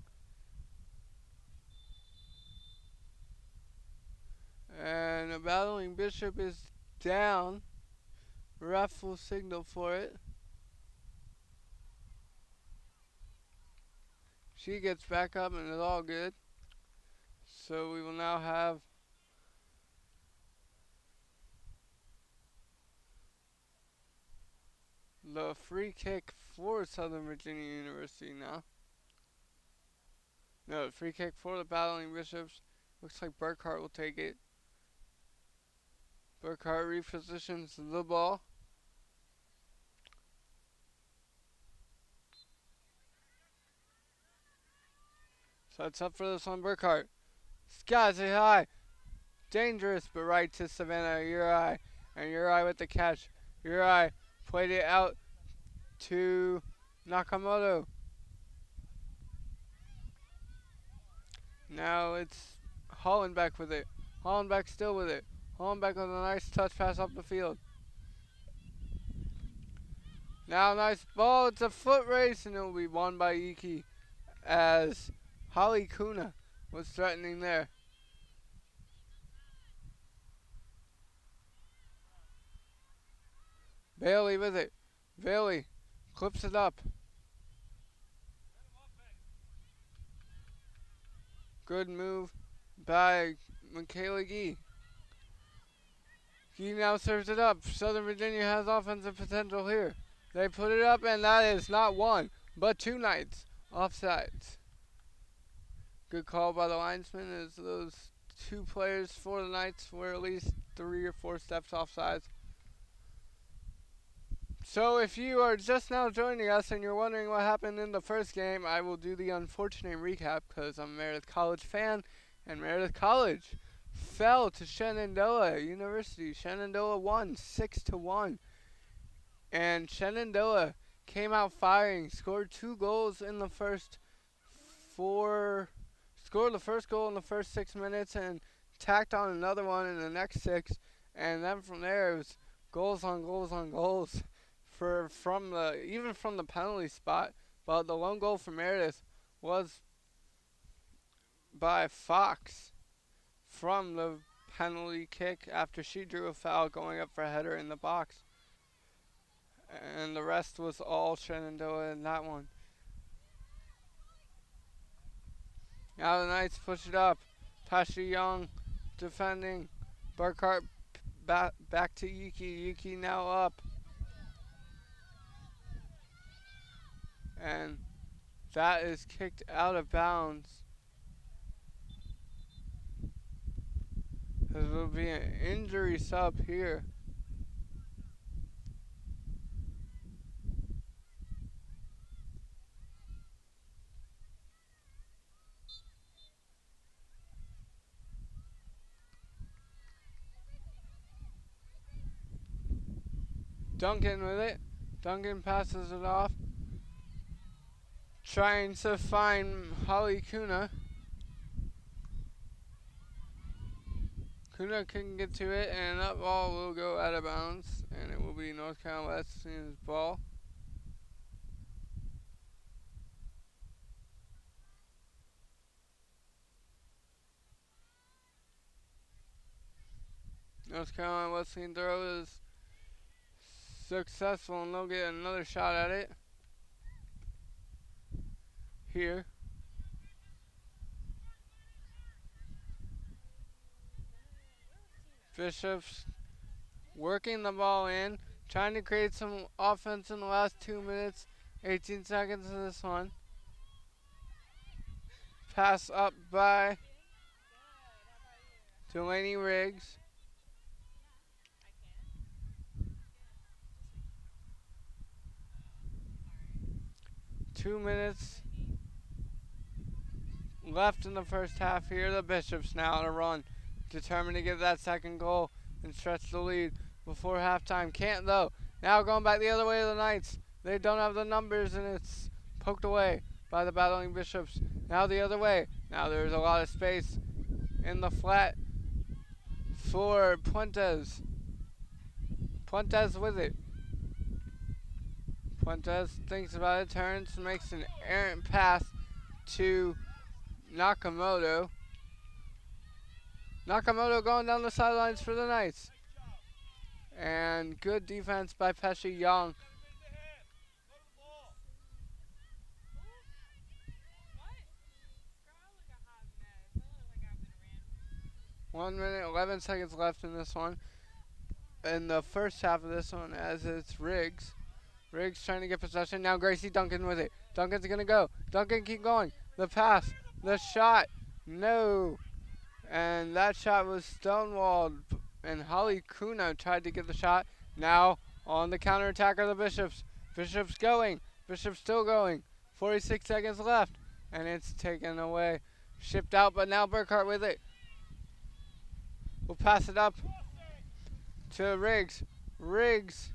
And the Battling Bishop is down. Ref will signal for it. She gets back up and it's all good. So we will now have the free kick for Southern Virginia University now. No, free kick for the Battling Bishops. Looks like Burkhart will take it. Burkhart repositions the ball. So it's up for this one, Burkhart. Skies it high. Dangerous, but right to Savannah Uri. And Uri with the catch. Uri played it out to Nakamoto. Now it's Hollenbeck with it. Hollenbeck still with it. Hollenbeck with a nice touch pass up the field. Now nice ball. It's a foot race, and it will be won by Iki as Holly Kuna was threatening there. Bailey with it. Bailey clips it up. Good move by Michaela Gee. Gee now serves it up. Southern Virginia has offensive potential here. They put it up, and that is not one, but two Knights offsides. Good call by the linesman, as those two players for the Knights were at least 3 or 4 steps offsides. So if you are just now joining us and you're wondering what happened in the first game, I will do the unfortunate recap because I'm a Meredith College fan, and Meredith College fell to Shenandoah University. Shenandoah won 6-1. And Shenandoah came out firing, scored 2 goals in the first 4, scored the first goal in the first 6 minutes and tacked on another one in the next 6. And then from there it was goals on goals on goals from the penalty spot. But the lone goal for Meredith was by Fox from the penalty kick after she drew a foul going up for a header in the box. And the rest was all Shenandoah in that one. Now the Knights push it up. Tasha Young defending. Burkhart back to Yuki. Yuki now up. And that is kicked out of bounds. There will be an injury sub here. Duncan with it. Duncan passes it off. Trying to find Holly Kuna. Kuna couldn't get to it, and that ball will go out of bounds, and it will be North Carolina Wesleyan's ball. North Carolina Wesleyan throw is successful, and they'll get another shot at it here. Bishop's working the ball in, trying to create some offense in the last 2 minutes, 18 seconds of this one. Pass up by Delaney Riggs. 2 minutes left in the first half here. The Bishops now on a run, determined to get that second goal and stretch the lead before halftime. Can't though. Now going back the other way to the Knights. They don't have the numbers, and it's poked away by the battling Bishops. Now the other way. Now there's a lot of space in the flat for Puentes. Puentes with it. Puentes thinks about it, turns, makes an errant pass to Nakamoto. Nakamoto going down the sidelines for the Knights. And good defense by Pesci Young. One minute, 11 seconds left in this one. In the first half of this one, as it's Riggs. Riggs trying to get possession. Now Gracie Duncan with it. Duncan's going to go. Duncan keep going. The pass. The shot. No. And that shot was stonewalled. And Holly Kuno tried to get the shot. Now on the counterattack are the Bishops. Bishops going. Bishops still going. 46 seconds left. And it's taken away. Shipped out, but now Burkhart with it. We'll pass it up to Riggs. Riggs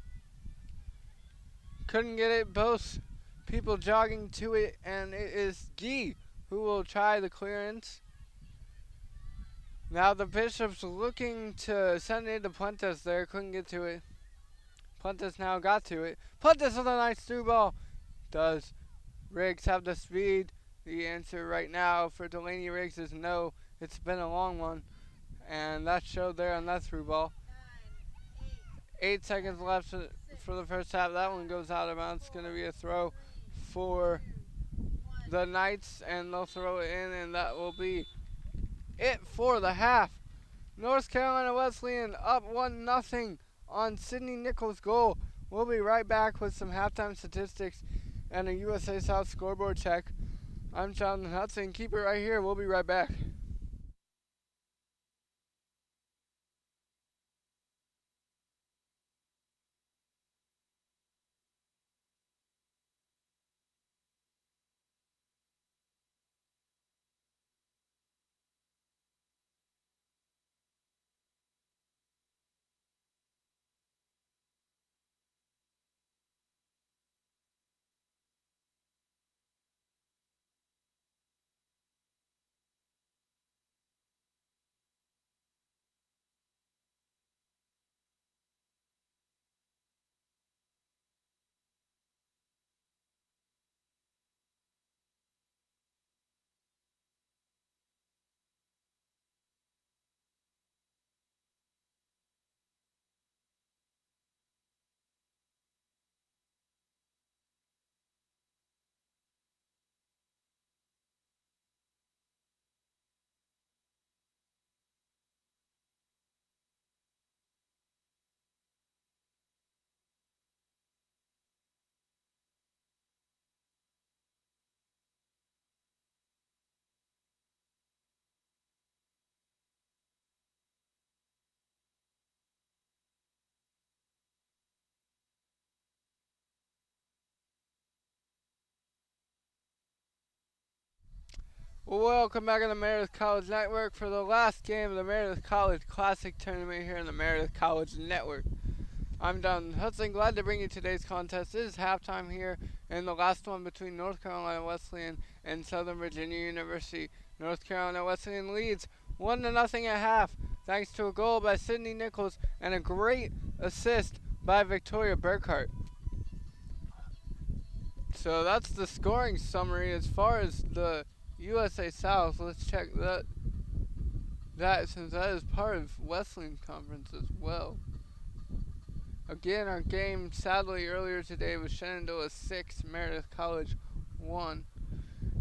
couldn't get it. Both people jogging to it, and it is Gee who will try the clearance. Now the Bishops looking to send it to Puentes there. Couldn't get to it. Puentes now got to it. Puentes with a nice through ball. Does Riggs have the speed? The answer right now for Delaney Riggs is no. It's been a long one. And that showed there on that through ball. 8 seconds left for the first half. That one goes out of bounds. It's going to be a throw for the Knights, and they'll throw it in, and that will be it for the half. North Carolina Wesleyan up 1-0 on Sydney Nichols' goal. We'll be right back with some halftime statistics and a USA South scoreboard check. I'm Jonathan Hudson. Keep it right here. We'll be right back. Welcome back to the Meredith College Network for the last game of the Meredith College Classic tournament here in the Meredith College Network. I'm Don Hudson, glad to bring you today's contest. It is halftime here, and the last one between North Carolina Wesleyan and Southern Virginia University. North Carolina Wesleyan leads 1-0 at half. thanks to a goal by Sydney Nichols and a great assist by Victoria Burkhart. So that's the scoring summary as far as the USA South. Let's check that since that is part of Wesleyan Conference as well. Again, our game sadly earlier today was Shenandoah 6, Meredith College 1.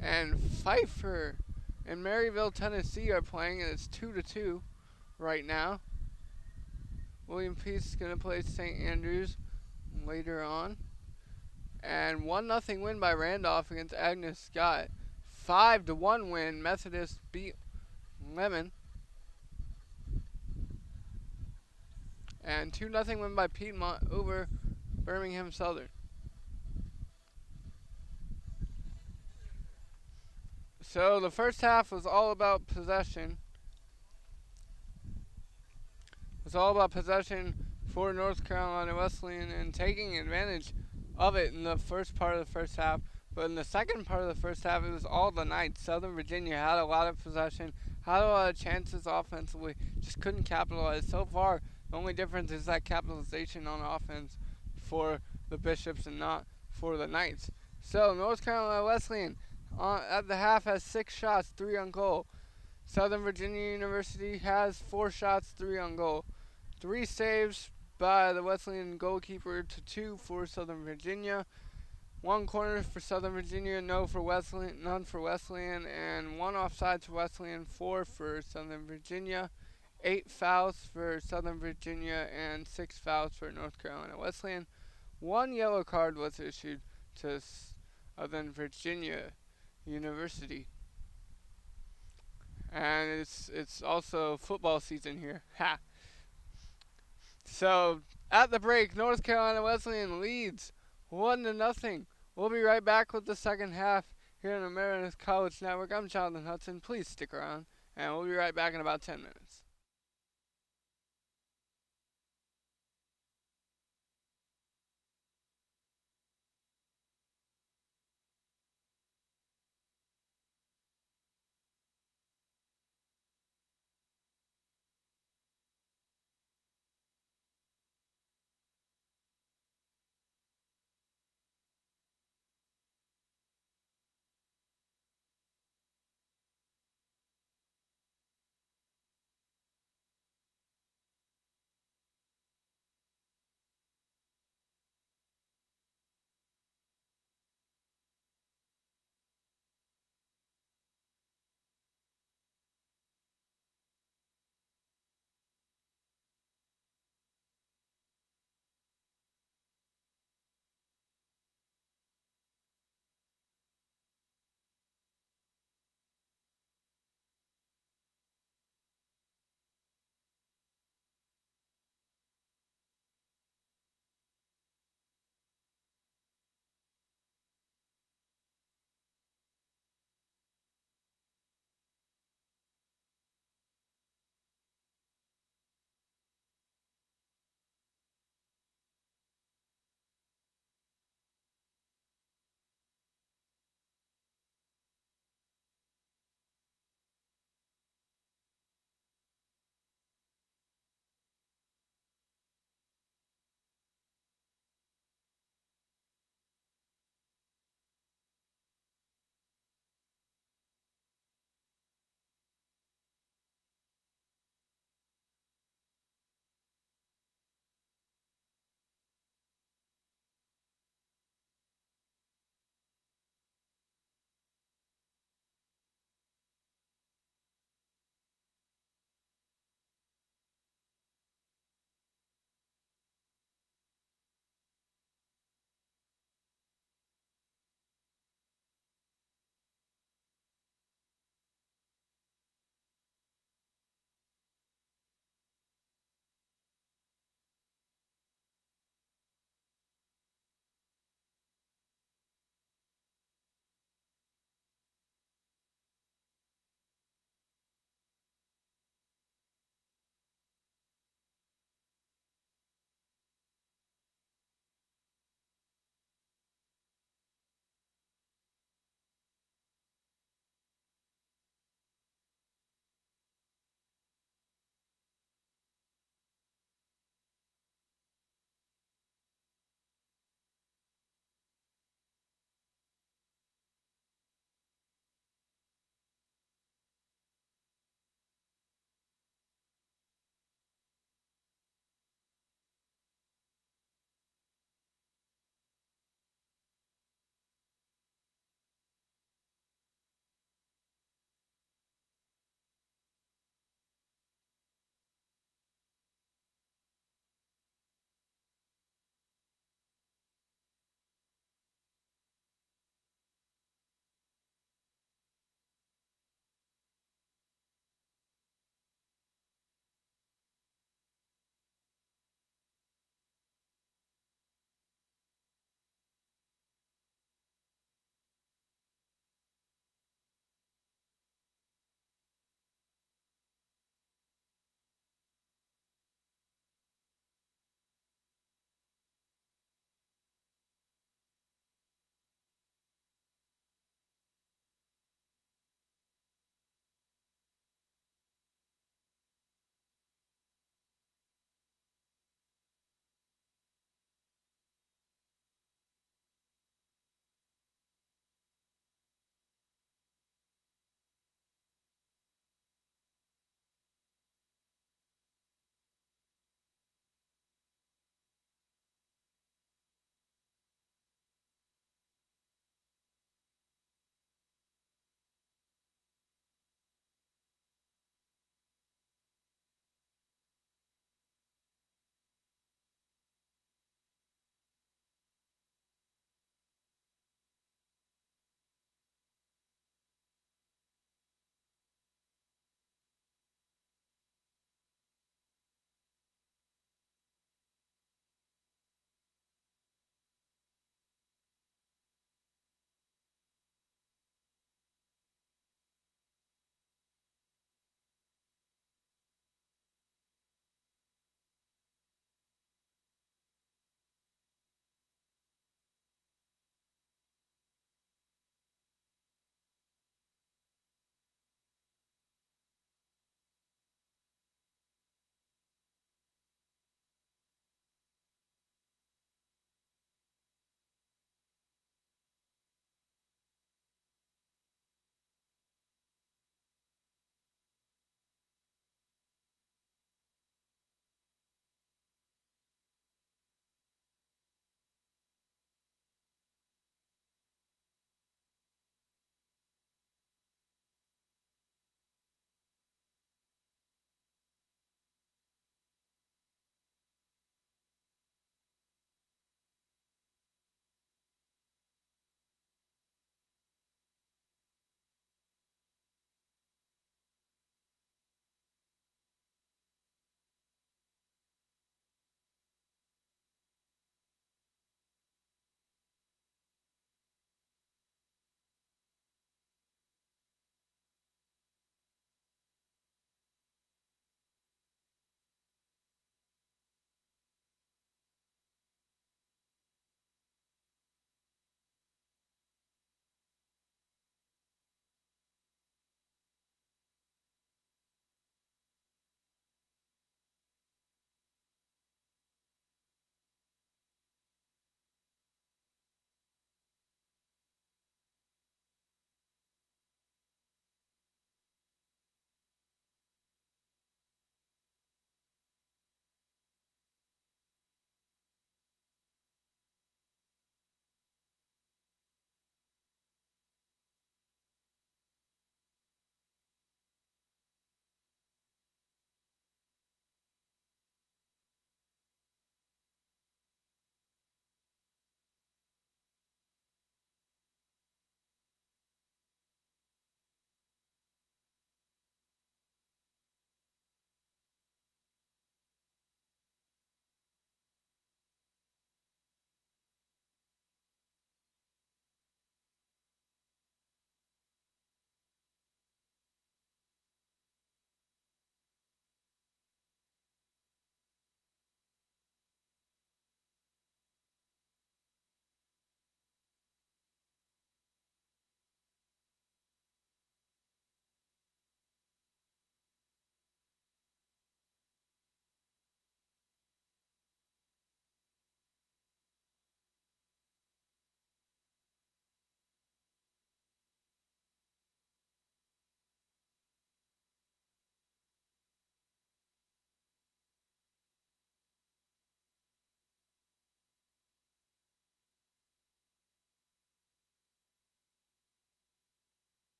And Pfeiffer and Maryville, Tennessee are playing, and it's 2-2 right now. William Peace is going to play St. Andrews later on. And 1-0 win by Randolph against Agnes Scott. 5-1 win. Methodist beat Lemon. And 2-0 win by Piedmont over Birmingham Southern. So the first half was all about possession. It was all about possession for North Carolina Wesleyan and taking advantage of it in the first part of the first half. But in the second part of the first half, it was all the Knights. Southern Virginia had a lot of possession, had a lot of chances offensively, just couldn't capitalize. So far, the only difference is that capitalization on offense for the Bishops and not for the Knights. So North Carolina Wesleyan at the half has 6 shots, 3 on goal. Southern Virginia University has 4 shots, 3 on goal. 3 saves by the Wesleyan goalkeeper to 2 for Southern Virginia. 1 corner for Southern Virginia, none for Wesleyan, and 1 offside to Wesleyan, 4 for Southern Virginia. 8 fouls for Southern Virginia and 6 fouls for North Carolina Wesleyan. 1 yellow card was issued to Southern Virginia University. And it's also football season here. Ha! So at the break, North Carolina Wesleyan leads 1-0. We'll be right back with the second half here on the Meredith College Network. I'm Jonathan Hudson. Please stick around, and we'll be right back in about 10 minutes.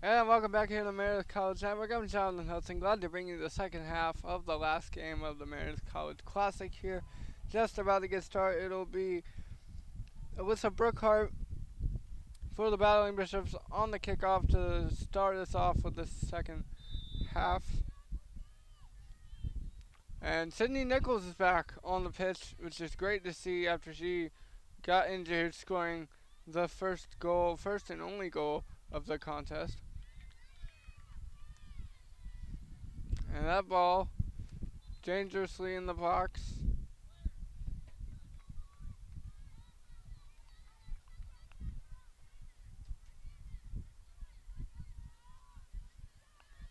And welcome back here to Meredith College Network. I'm Jonathan Hudson. Glad to bring you the second half of the last game of the Meredith College Classic here. Just about to get started. It'll be Alyssa Brookhart for the Battling Bishops on the kickoff to start us off with the second half. And Sydney Nichols is back on the pitch, which is great to see after she got injured, scoring the first and only goal of the contest. And that ball dangerously in the box.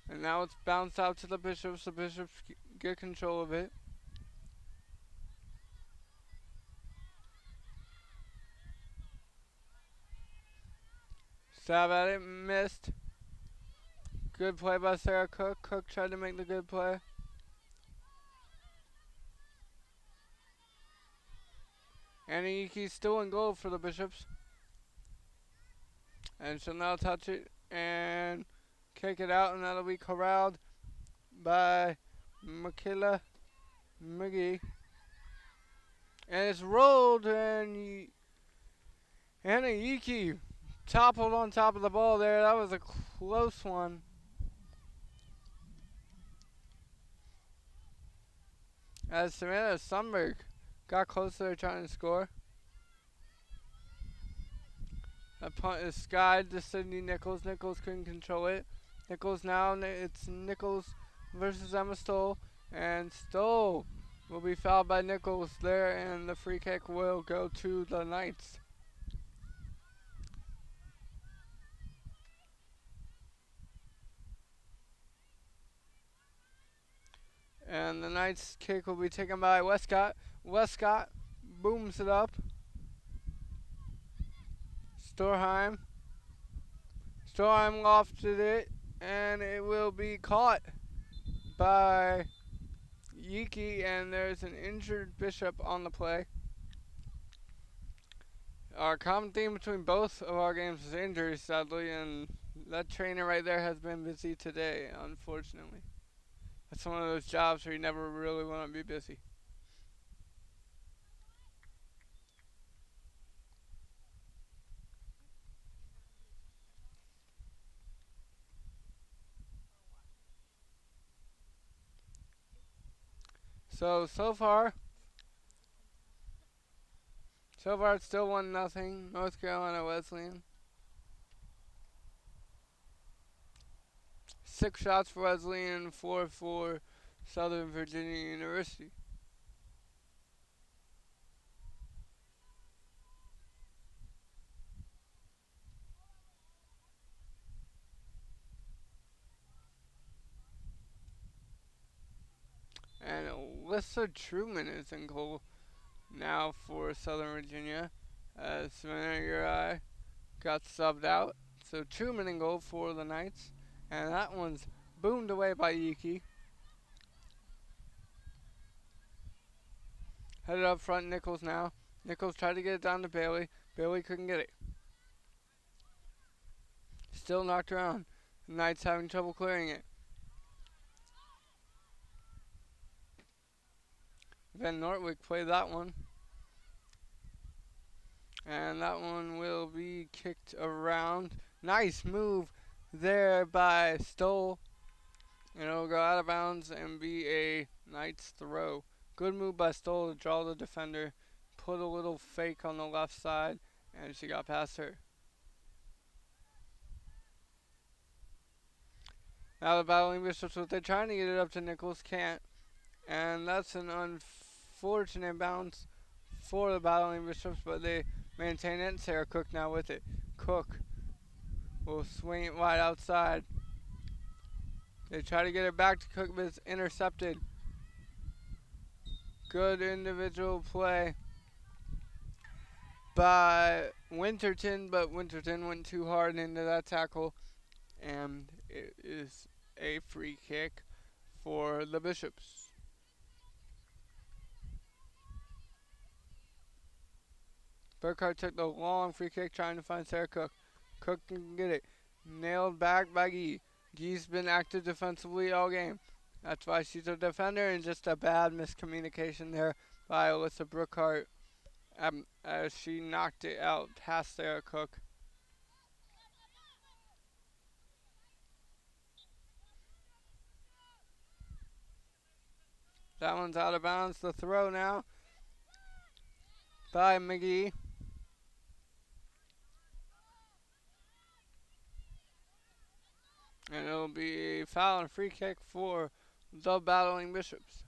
And now it's bounced out to the Bishops. The Bishops get control of it. Stab at it, missed. Good play by Sarah Cook. Cook tried to make the good play. Anayuki's still in goal for the Bishops. And she'll now touch it and kick it out, and that'll be corralled by Michaela McGee. And it's rolled, and Anayuki toppled on top of the ball there. That was a close one. As Savannah Sundberg got closer to trying to score. That punt is skied to Sydney Nichols. Nichols couldn't control it. Nichols now, it's Nichols versus Emma Stoll. And Stoll will be fouled by Nichols there, and the free kick will go to the Knights. And the Knights kick will be taken by Westcott. Westcott booms it up. Storheim lofted it, and it will be caught by Yiki, and there's an injured Bishop on the play. Our common theme between both of our games is injuries, sadly, and that trainer right there has been busy today, unfortunately. That's one of those jobs where you never really want to be busy. So far it's still 1-0, North Carolina Wesleyan. 6 shots for Wesleyan, 4 for Southern Virginia University. And Alyssa Truman is in goal now for Southern Virginia, as Savannah Uri got subbed out. So Truman in goal for the Knights, and that one's boomed away by Yiki. Headed up front, Nichols now. Nichols tried to get it down to Bailey. Bailey couldn't get it. Still knocked around. The Knights having trouble clearing it. Van Nortwick played that one. And that one will be kicked around. Nice move there by Stoll. And it'll go out of bounds and be a Knights throw. Good move by Stoll to draw the defender. Put a little fake on the left side, and she got past her. Now the Battling Bishops, they're trying to get it up to Nichols, can't. And that's an unfortunate bounce for the Battling Bishops, but they maintain it. And Sarah Cook now with it. Cook will swing it wide outside. They try to get it back to Cook, but it's intercepted. Good individual play by Winterton, but Winterton went too hard into that tackle, and it is a free kick for the Bishops. Burkhart took the long free kick trying to find Sarah Cook. Cook can get it. Nailed back by Gee. Gee's been active defensively all game. That's why she's a defender, and just a bad miscommunication there by Alyssa Brookhart as she knocked it out past Sarah Cook. That one's out of bounds. The throw now by McGee. And it'll be a foul and free kick for the Battling Bishops.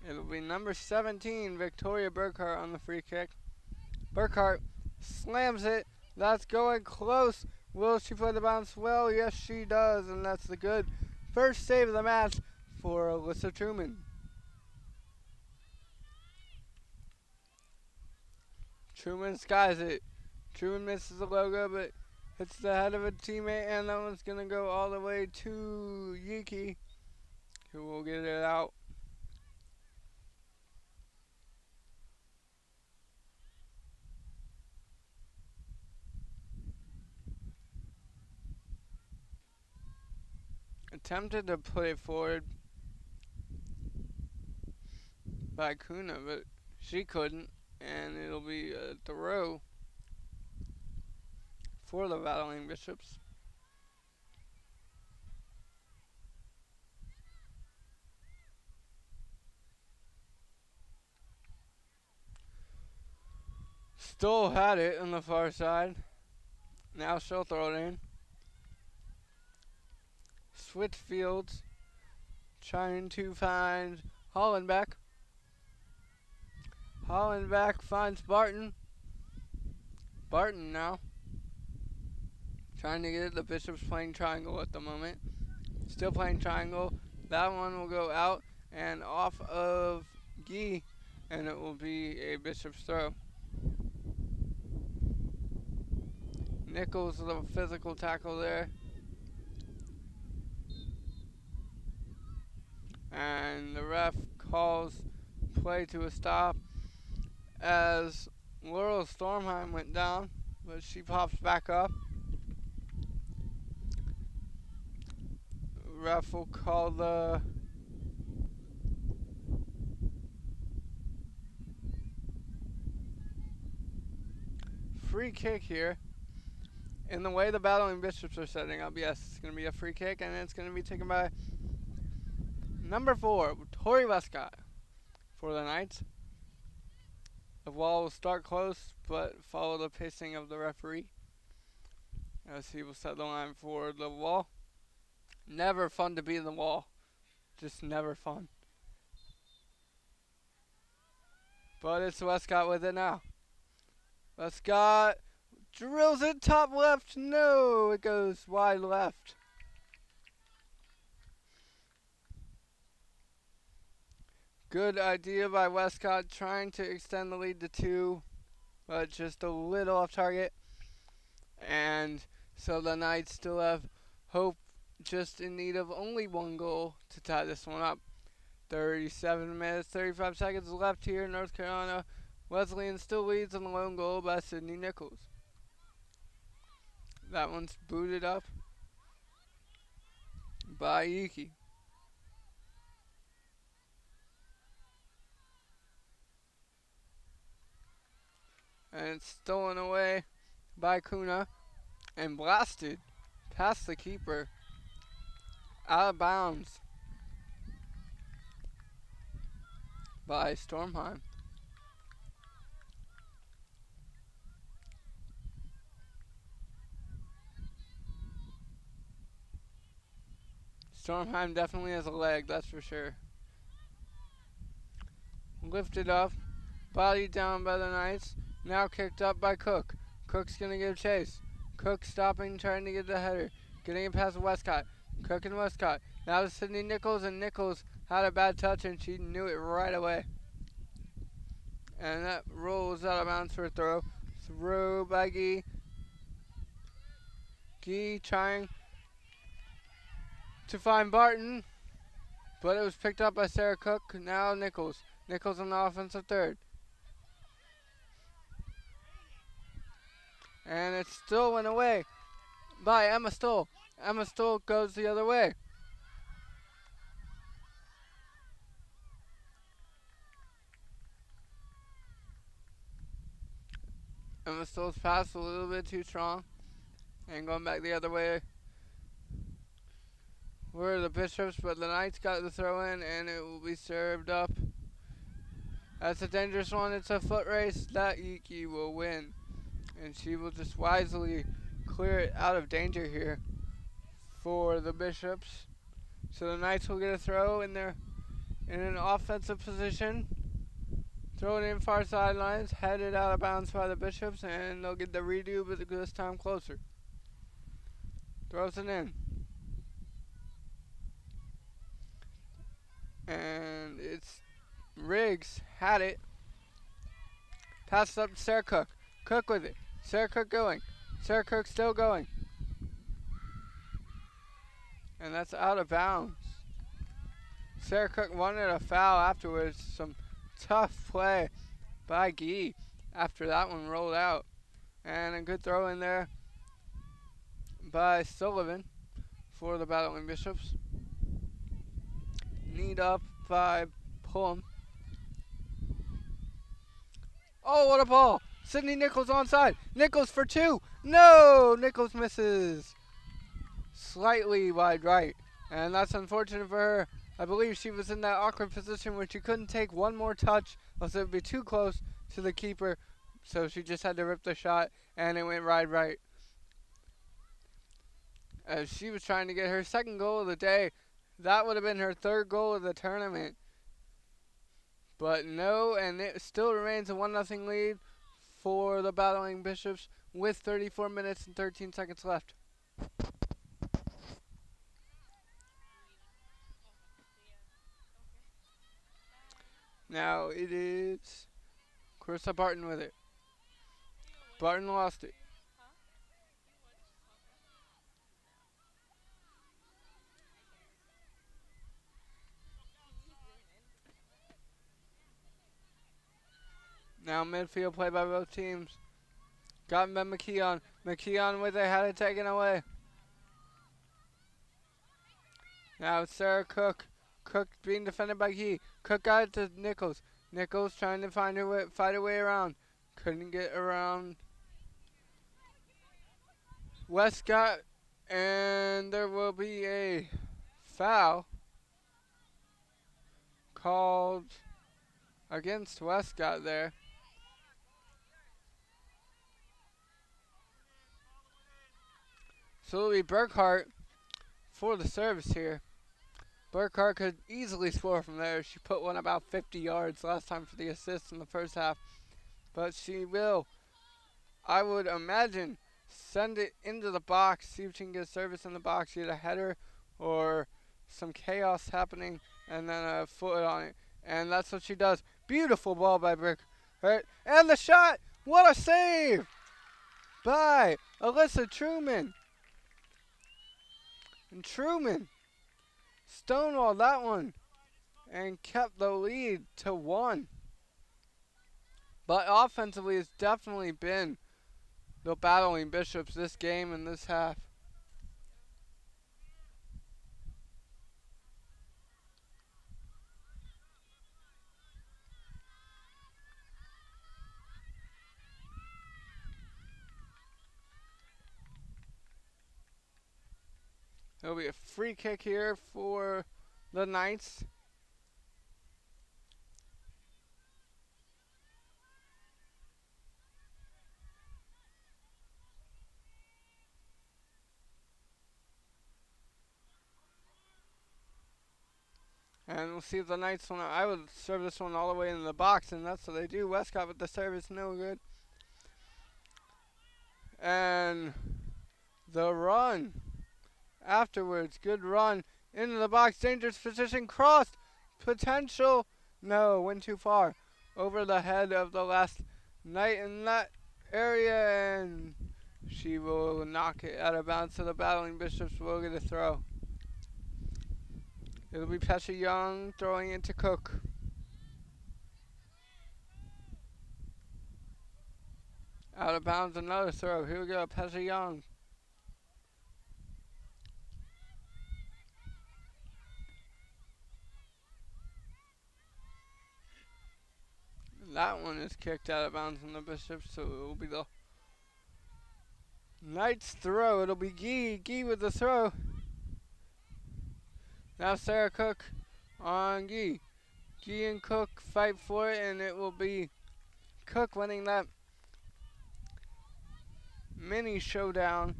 It'll be number 17, Victoria Burkhart, on the free kick. Burkhart slams it. That's going close. Will she play the bounce well? Yes, she does. And that's the good first save of the match for Alyssa Truman. Truman skies it. Truman misses the logo, but hits the head of a teammate, and that one's going to go all the way to Yuki, who will get it out. Attempted to put it forward by Kuna, but she couldn't, and it'll be a throw for the Battling Bishops. Stoll had it on the far side. Now she'll throw it in. Switch fields, trying to find Hollenbeck. Hollenbeck finds Barton. Barton now trying to get it. The Bishops playing triangle at the moment. Still playing triangle. That one will go out and off of Gee, and it will be a Bishops throw. Nichols with a physical tackle there. And the ref calls play to a stop as Laurel Stormheim went down, but she pops back up. Ref will call the free kick here. In the way the Battling Bishops are setting up, yes, it's going to be a free kick, and it's going to be taken by number 4, Tori Westcott, for the Knights. The wall will start close, but follow the pacing of the referee as he will set the line for the wall. Never fun to be in the wall. Just never fun. But it's Westcott with it now. Westcott drills it top left. No, it goes wide left. Good idea by Westcott, trying to extend the lead to 2, but just a little off target. And so the Knights still have hope, just in need of only 1 goal to tie this one up. 37 minutes, 35 seconds left here in North Carolina. Wesleyan still leads on the lone goal by Sydney Nichols. That one's booted up by Yuki. And it's stolen away by Kuna and blasted past the keeper, out of bounds by Stormheim. Stormheim definitely has a leg, that's for sure. Lifted up, bodied down by the Knights. Now kicked up by Cook. Cook's going to give chase. Cook stopping, trying to get the header. Getting it past Westcott. Cook and Westcott. Now to Sydney Nichols, and Nichols had a bad touch, and she knew it right away. And that rolls out of bounds for a throw. Throw by Gee. Gee trying to find Barton. but it was picked up by Sarah Cook. Now Nichols. Nichols on the offensive third. And it still went away by Emma Stoll. Emma Stoll goes the other way. Emma Stoll's pass a little bit too strong. And going back the other way were the Bishops, but the Knights got the throw in and it will be served up. That's a dangerous one. It's a foot race that Iki will win. And she will just wisely clear it out of danger here for the Bishops. So the Knights will get a throw in an offensive position. Throw it in far sidelines, headed out of bounds by the Bishops, and they'll get the redo, but this time closer. Throws it in. And it's Riggs had it. Passes up to Sarah Cook. Cook with it. Sarah Cook going. Sarah Cook still going. And that's out of bounds. Sarah Cook wanted a foul afterwards. Some tough play by Gee after that one rolled out. And a good throw in there by Sullivan for the Battling Bishops. Kneed up by Pullum. Oh, what a ball! Sydney Nichols onside. Nichols for two. No! Nichols misses. Slightly wide right. And that's unfortunate for her. I believe she was in that awkward position where she couldn't take one more touch, else it would be too close to the keeper. So she just had to rip the shot, and it went wide right. As she was trying to get her second goal of the day, that would have been her third goal of the tournament. But no, and it still remains a 1-0 lead for the Battling Bishops with 34 minutes and 13 seconds left. Now it is Carissa Barton with it. Barton lost it. Now midfield play by both teams. Gotten by McKeon. McKeon with it, had it taken away. Now it's Sarah Cook. Cook being defended by Key. Cook got it to Nichols. Nichols trying to fight her way around. Couldn't get around Westcott, and there will be a foul called against Westcott there. So it'll be Burkhart for the service here. Burkhart could easily score from there. She put one about 50 yards last time for the assist in the first half. But she will, I would imagine, send it into the box, see if she can get a service in the box, get a header or some chaos happening, and then a foot on it. And that's what she does. Beautiful ball by Burkhart. And the shot! What a save by Alyssa Truman. And Truman stonewalled that one and kept the lead to 1. But offensively, it's definitely been the Battling Bishops this game and this half. There'll be a free kick here for the Knights. And we'll see if the Knights want to. I would serve this one all the way into the box, and that's what they do. Westcott with the service, no good. And the run afterwards, good run into the box, dangerous position, crossed, potential, no, went too far, over the head of the last Knight in that area, and she will knock it out of bounds, so the Battling Bishops will get a throw. It'll be Pesha Young throwing it to Cook. Out of bounds, another throw. Here we go, Pesha Young. That one is kicked out of bounds from the Bishops, so it will be the Knights throw. It'll be Gee with the throw. Now Sarah Cook on Gee. Gee and Cook fight for it, and it will be Cook winning that mini showdown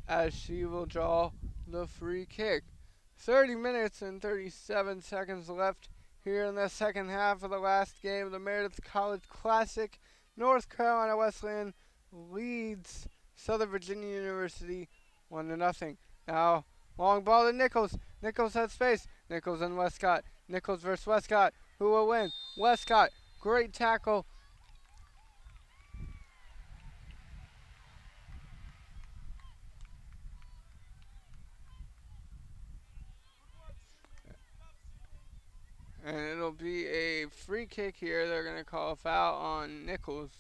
as she will draw the free kick. 30 minutes and 37 seconds left here in the second half of the last game of the Meredith College Classic. North Carolina Wesleyan leads Southern Virginia University 1-0. Now, long ball to Nichols. Nichols has space. Nichols and Westcott. Nichols versus Westcott. Who will win? Westcott. Great tackle. And it'll be a free kick here. They're going to call a foul on Nichols.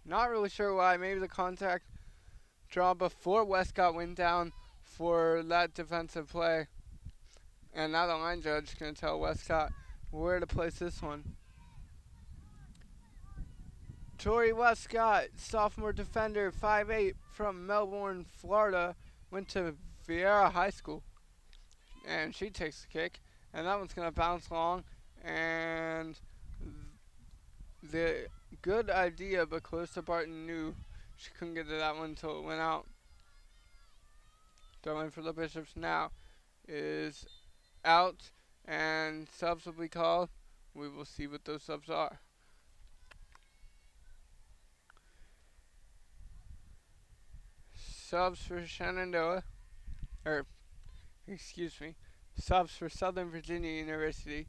Not really sure why. Maybe the contact draw before Westcott went down for that defensive play. And now the line judge is going to tell Westcott where to place this one. Tori Westcott, sophomore defender, 5'8", from Melbourne, Florida, went to Vieira High School. And she takes the kick. And that one's going to bounce long. And the good idea, but Calista Barton knew she couldn't get to that one until it went out. Throwing for the Bishops now is out, and subs will be called. We will see what those subs are. Subs for Shenandoah, subs for Southern Virginia University.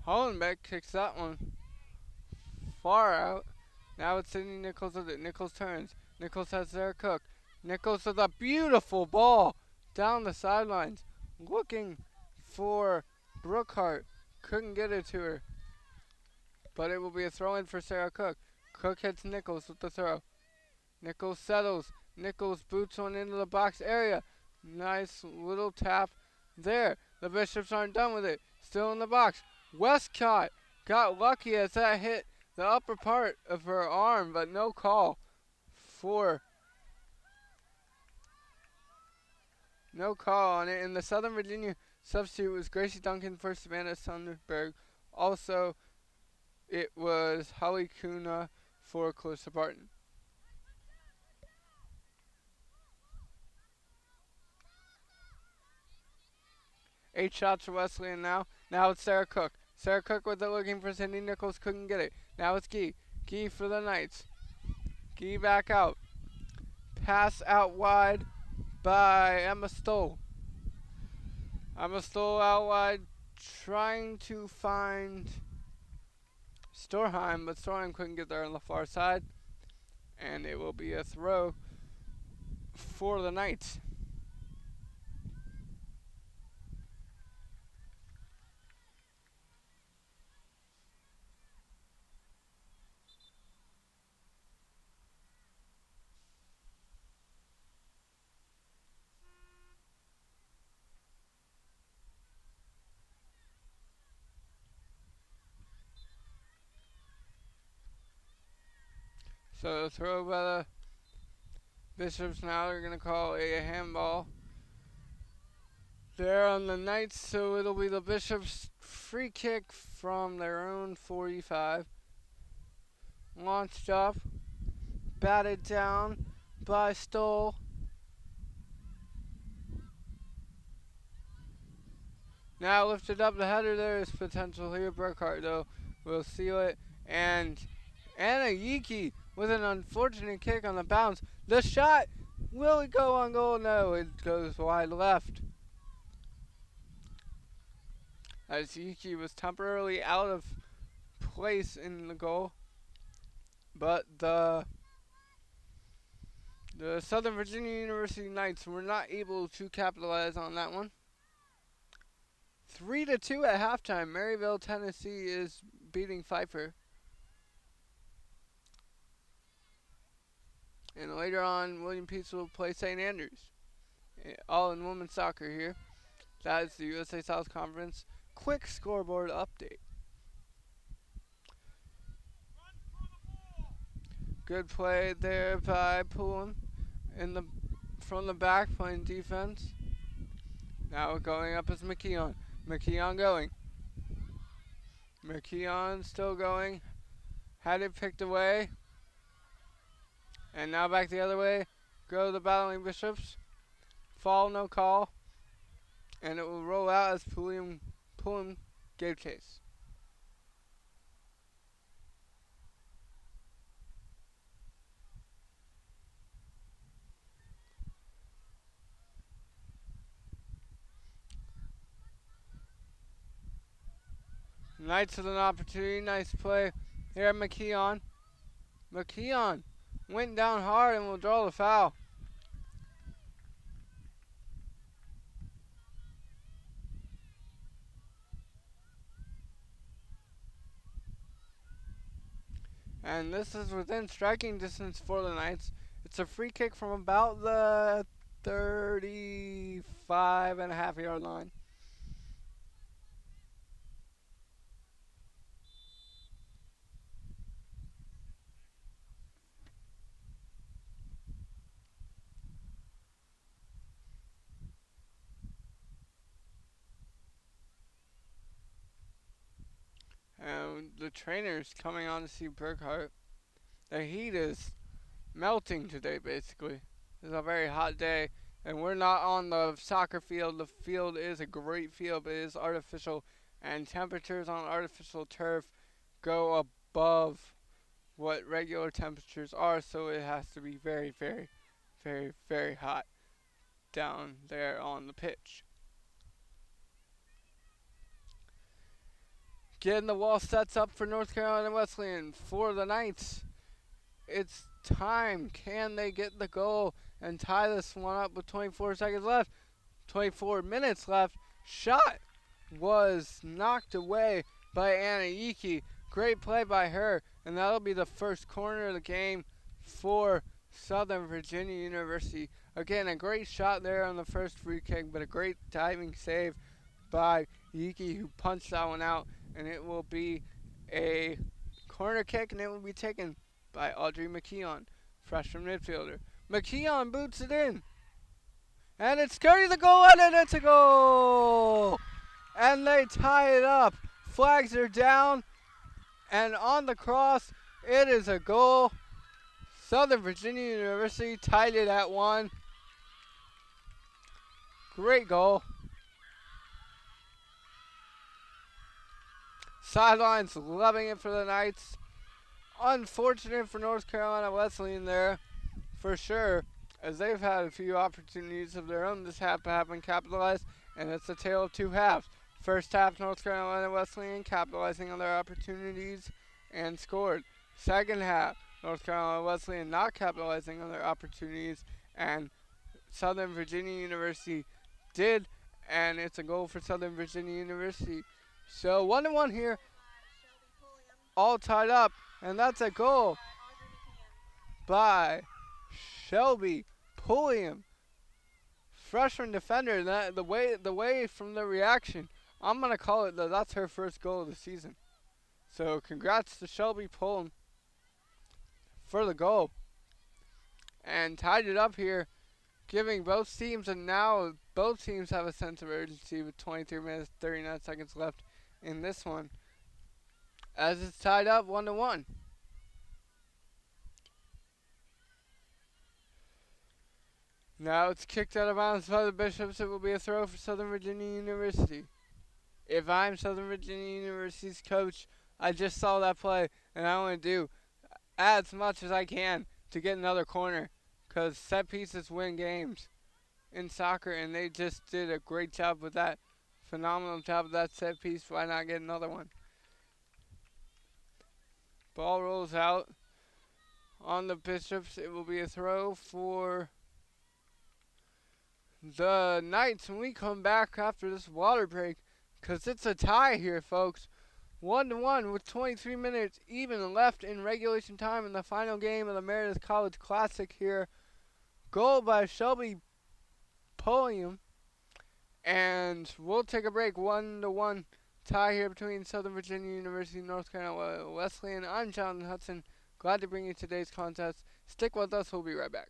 Hollenbeck kicks that one far out. Now it's Sydney Nichols with it. Nichols turns. Nichols has Sarah Cook. Nichols with a beautiful ball down the sidelines. Looking for Brookhart. Couldn't get it to her. But it will be a throw-in for Sarah Cook. Cook hits Nichols with the throw. Nichols settles. Nichols boots one into the box area. Nice little tap there. The Bishops aren't done with it. Still in the box. Westcott got lucky as that hit the upper part of her arm, but no call on it. And the Southern Virginia substitute was Gracie Duncan for Savannah Sundberg. Also, it was Holly Kuna for Calista Barton. 8 shots for Wesleyan now. Now it's Sarah Cook. Sarah Cook with it looking for Cindy Nichols. Couldn't get it. Now it's Gee. Gee for the Knights. Gee back out. Pass out wide by Emma Stoll. Emma Stoll out wide trying to find Storheim, but Storheim couldn't get there on the far side. And it will be a throw for the Knights. So the throw by the Bishops now. They're going to call a handball there on the Knights. So it'll be the Bishops free kick from their own 45. Launched up. Batted down by Stoll. Now lifted up the header. There is potential here. Burkhart though will seal it. And Anna Yiki with an unfortunate kick on the bounce. The shot, will it go on goal? No, it goes wide left. as Iki was temporarily out of place in the goal, but the Southern Virginia University Knights were not able to capitalize on that one. 3-2 at halftime. Maryville, Tennessee is beating Pfeiffer. And later on, William Peace will play St. Andrews. All in women's soccer here. That is the USA South Conference quick scoreboard update. Good play there by Pullen from the back playing defense. Now going up is McKeon. McKeon going. McKeon still going. Had it picked away. And now back the other way. Go the Battling Bishops. Fall, no call. And it will roll out as Pullen gave chase. Knights with an opportunity. Nice play here at McKeon. McKeon went down hard and will draw the foul. And this is within striking distance for the Knights. It's a free kick from about the 35.5-yard line. And the trainer's coming on to see Burkhart. The heat is melting today, basically. It's a very hot day, and we're not on the soccer field. The field is a great field, but it is artificial, and temperatures on artificial turf go above what regular temperatures are, so it has to be very, very, very, very hot down there on the pitch. Getting the wall sets up for North Carolina Wesleyan for the Knights. It's time. Can they get the goal and tie this one up with 24 seconds left? 24 minutes left. Shot was knocked away by Anna Iki. Great play by her, and that'll be the first corner of the game for Southern Virginia University. Again, a great shot there on the first free kick, but a great diving save by Iki, who punched that one out. And it will be a corner kick, and it will be taken by Audrey McKeon, freshman midfielder. McKeon boots it in. And it's skirting the goal, and it's a goal! And they tie it up. Flags are down, and on the cross, it is a goal. Southern Virginia University tied it at 1. Great goal. Sidelines loving it for the Knights. Unfortunate for North Carolina Wesleyan there, for sure, as they've had a few opportunities of their own. This haven't capitalized, and it's a tale of two halves. First half, North Carolina Wesleyan capitalizing on their opportunities and scored. Second half, North Carolina Wesleyan not capitalizing on their opportunities, and Southern Virginia University did, and it's a goal for Southern Virginia University. So 1-1 here, all tied up, and that's a goal by Shelby Pulliam, freshman defender. That the way from the reaction, I'm gonna call it that's her first goal of the season. So congrats to Shelby Pulliam for the goal, and tied it up here, giving both teams, and now both teams have a sense of urgency with 23 minutes 39 seconds left in this one, as it's tied up 1-1. Now it's kicked out of bounds by the Bishops. It will be a throw for Southern Virginia University. If I'm Southern Virginia University's coach, I just saw that play, and I want to do as much as I can to get another corner, because set pieces win games in soccer, and they just did a great job with that Phenomenal job of that set piece. Why not get another one? Ball rolls out on the Bishops. It will be a throw for the Knights when we come back after this water break. Because it's a tie here, folks. 1-1 with 23 minutes even left in regulation time in the final game of the Meredith College Classic here. Goal by Shelby Pulliam. And we'll take a break. 1-1 tie here between Southern Virginia University and North Carolina Wesleyan. I'm Jonathan Hudson. Glad to bring you today's contest. Stick with us. We'll be right back.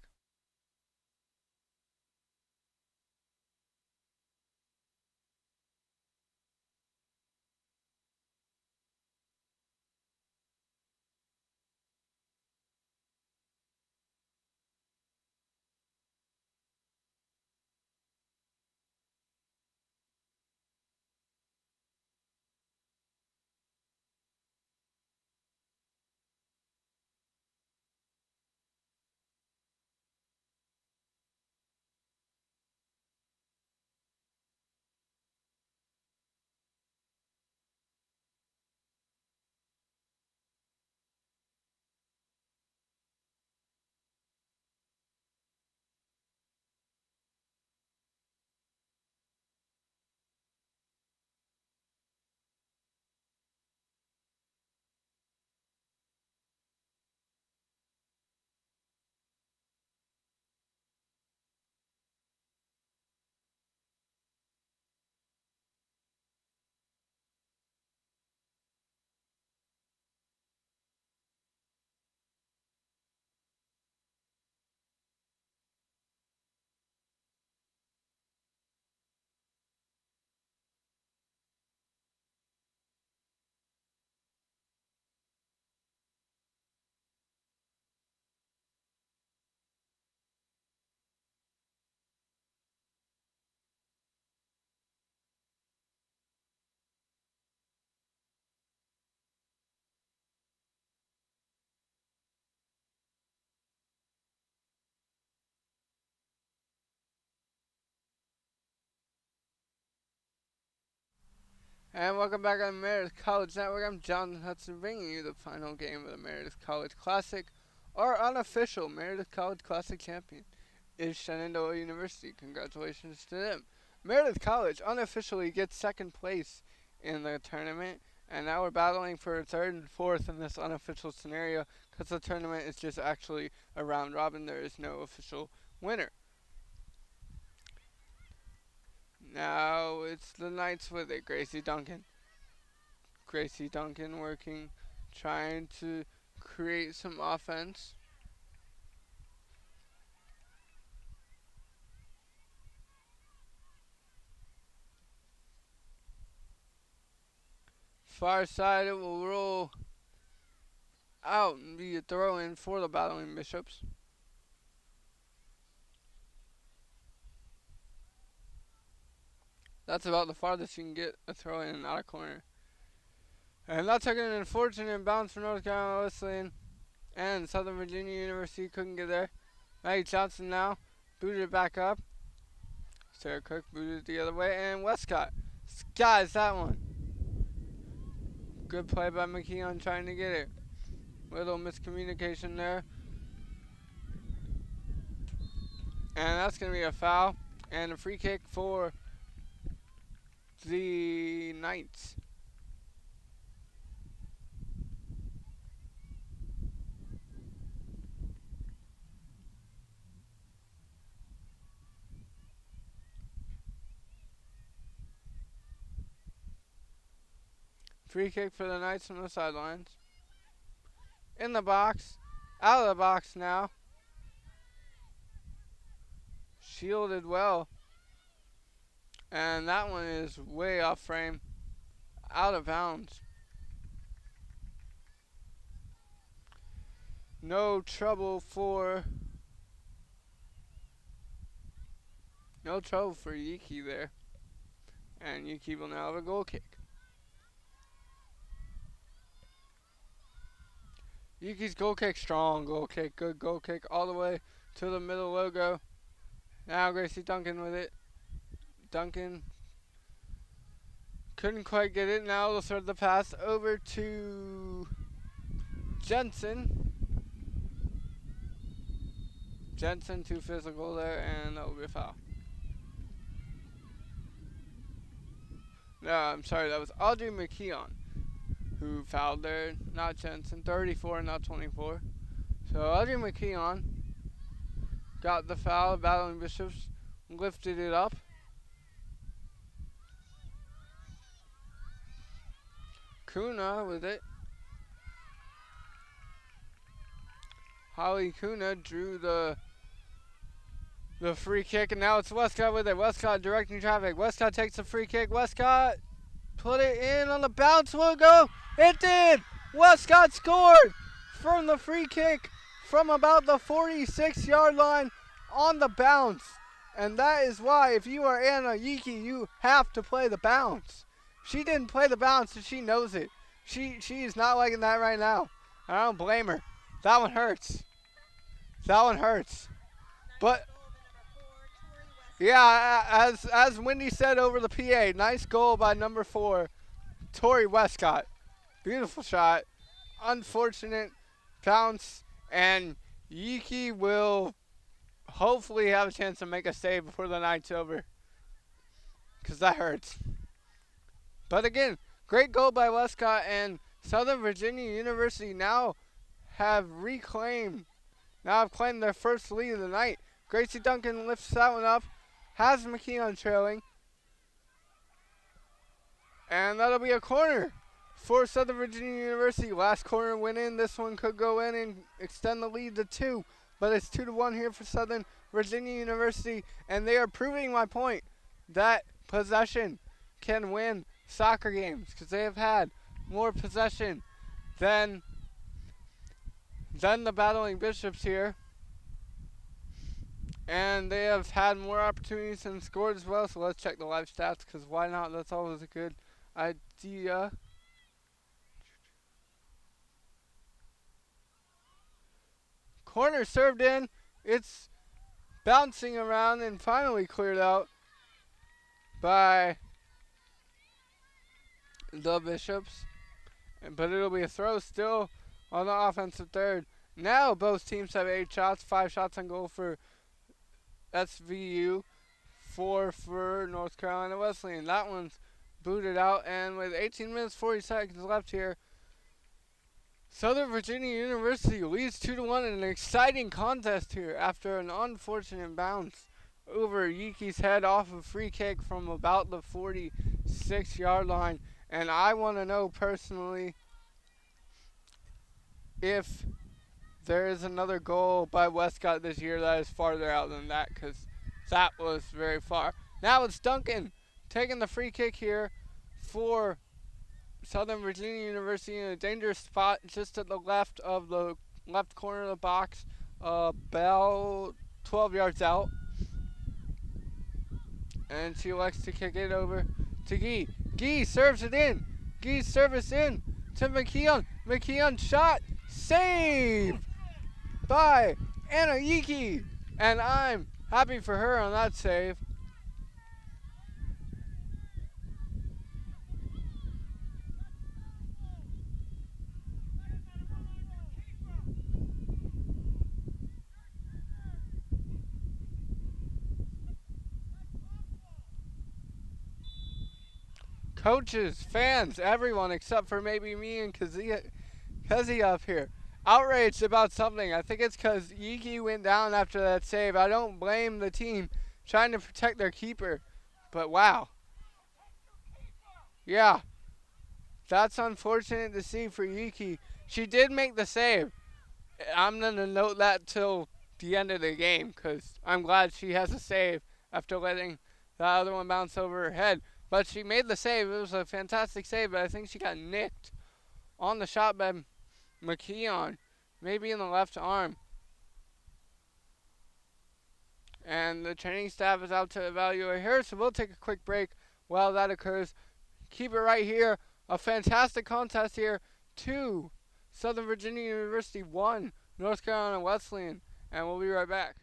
And welcome back on Meredith College Network. I'm Jonathan Hudson bringing you the final game of the Meredith College Classic. Our unofficial Meredith College Classic champion is Shenandoah University. Congratulations to them. Meredith College unofficially gets second place in the tournament. And now we're battling for third and fourth in this unofficial scenario because the tournament is just actually a round robin. There is no official winner. Now it's the Knights with it. Gracie Duncan working, trying to create some offense. Far side, it will roll out and be a throw in for the battling Bishops. That's about the farthest you can get a throw in and out of corner. And that took an unfortunate bounce for North Carolina Wesleyan. And Southern Virginia University couldn't get there. Maggie Johnson now booted it back up. Sarah Cook booted it the other way. And Westcott skies that one. Good play by McKeon trying to get it. Little miscommunication there. And that's going to be a foul. And a free kick for the Knights. Free kick for the Knights from the sidelines. In the box. Out of the box now. Shielded well. And that one is way off frame. Out of bounds. No trouble for Yuki there. And Yuki will now have a goal kick. Yuki's goal kick, strong goal kick, good goal kick all the way to the middle logo. Now Gracie Duncan with it. Duncan Couldn't quite get it. Now they'll throw the pass over to Jensen. Jensen too physical there, and that will be a foul. No, I'm sorry, that was Audrey McKeon who fouled there, not Jensen. 34, not 24. So Audrey McKeon got the foul. Battling Bishops lifted it up. Kuna with it. Holly Kuna drew the free kick, and now it's Westcott with it. Westcott directing traffic. Westcott takes the free kick. Westcott put it in on the bounce. Will it go? It did! Westcott scored from the free kick from about the 46-yard line on the bounce. And that is why, if you are Anna Yiki, you have to play the bounce. She didn't play the bounce, and she knows it. She is not liking that right now. I don't blame her. That one hurts. That one hurts. But yeah, as Wendy said over the PA, nice goal by number 4, Tori Westcott. Beautiful shot. Unfortunate bounce, and Yiki will hopefully have a chance to make a save before the night's over, because that hurts. But again, great goal by Westcott, and Southern Virginia University now have claimed their first lead of the night. Gracie Duncan lifts that one up, has McKeon trailing, and that'll be a corner for Southern Virginia University. Last corner went in. This one could go in and extend the lead to 2, but it's 2-1 here for Southern Virginia University, and they are proving my point that possession can win soccer games, because they have had more possession than the Battling Bishops here. And they have had more opportunities and scored as well. So let's check the live stats, because why not? That's always a good idea. Corner served in. It's bouncing around and finally cleared out by the Bishops. But it'll be a throw still on the offensive third. Now both teams have 8 shots, 5 shots on goal for SVU, 4 for North Carolina Wesleyan. That one's booted out, and with 18 minutes 40 seconds left here, Southern Virginia University leads 2-1 in an exciting contest here after an unfortunate bounce over Yiki's head off a free kick from about the 46-yard line. And I want to know personally if there is another goal by Westcott this year that is farther out than that, because that was very far. Now it's Duncan taking the free kick here for Southern Virginia University in a dangerous spot just at the left of the left corner of the box, about 12 yards out. And she likes to kick it over to Gee. Gee serves it in. Gee's service in to McKeon. McKeon shot. Save by Anna Yiki. And I'm happy for her on that save. Coaches, fans, everyone except for maybe me and Kezi up here, outraged about something. I think it's because Yiki went down after that save. I don't blame the team trying to protect their keeper, but wow. Yeah, that's unfortunate to see for Yiki. She did make the save. I'm going to note that till the end of the game, because I'm glad she has a save after letting the other one bounce over her head. But she made the save. It was a fantastic save, but I think she got nicked on the shot by McKeon, maybe in the left arm. And the training staff is out to evaluate her, so we'll take a quick break while that occurs. Keep it right here. A fantastic contest here. 2, Southern Virginia University 1, North Carolina Wesleyan. And we'll be right back.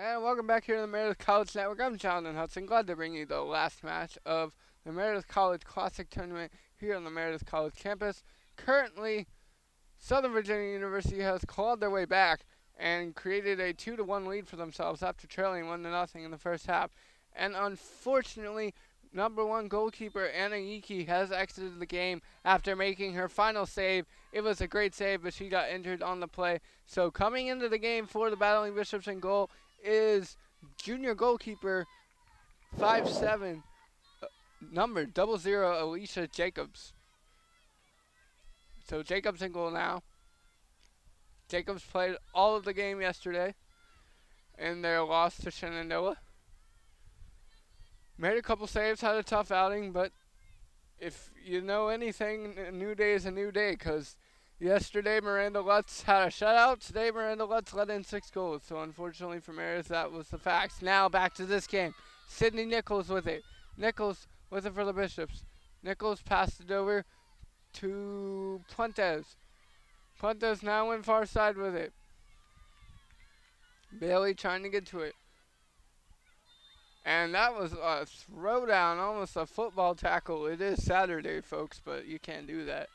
And welcome back here to the Meredith College Network. I'm Jonathan Hudson. Glad to bring you the last match of the Meredith College Classic tournament here on the Meredith College campus. Currently, Southern Virginia University has clawed their way back and created a 2-1 lead for themselves after trailing 1-0 in the first half. And unfortunately, number one goalkeeper Anna Yiki has exited the game after making her final save. It was a great save, but she got injured on the play. So coming into the game for the Battling Bishops in goal is junior goalkeeper 5'7", number 00 Alicia Jacobs. So Jacobs in goal now. Jacobs played all of the game yesterday in their loss to Shenandoah. Made a couple saves, had a tough outing, but if you know anything, a new day is a new day, because yesterday Miranda Lutz had a shutout. Today Miranda Lutz let in 6 goals. So unfortunately for Meredith, that was the facts. Now back to this game. Sydney Nichols with it. Nichols with it for the Bishops. Nichols passed it over to Puentes. Puentes now went far side with it. Bailey trying to get to it. And that was a throwdown, almost a football tackle. It is Saturday, folks, but you can't do that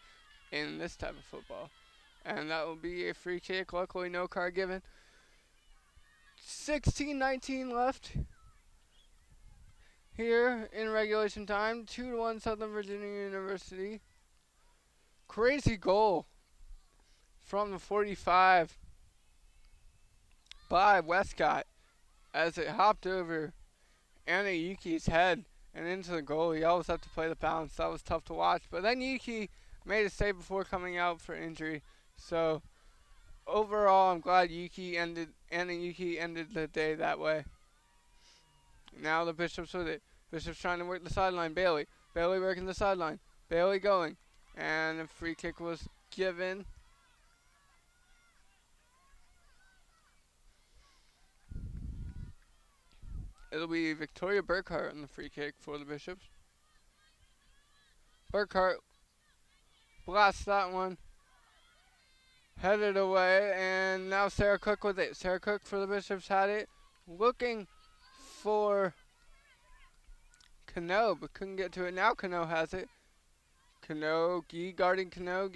in this type of football. And that will be a free kick. Luckily, no card given. 16-19 left here in regulation time. 2-1 Southern Virginia University. Crazy goal from the 45 by Westcott as it hopped over Anna Yuki's head and into the goal. You always have to play the bounce. That was tough to watch. But then Yuki made a save before coming out for injury. So overall, I'm glad Anna Yuki ended the day that way. Now the Bishops with it. Bishops trying to work the sideline. Bailey working the sideline. Bailey going. And a free kick was given. It'll be Victoria Burkhart on the free kick for the Bishops. Burkhart blasts that one. Headed away, and now Sarah Cook with it. Sarah Cook for the Bishops had it. Looking for Cano, but couldn't get to it. Now Cano has it. Cano, Gee guarding Cano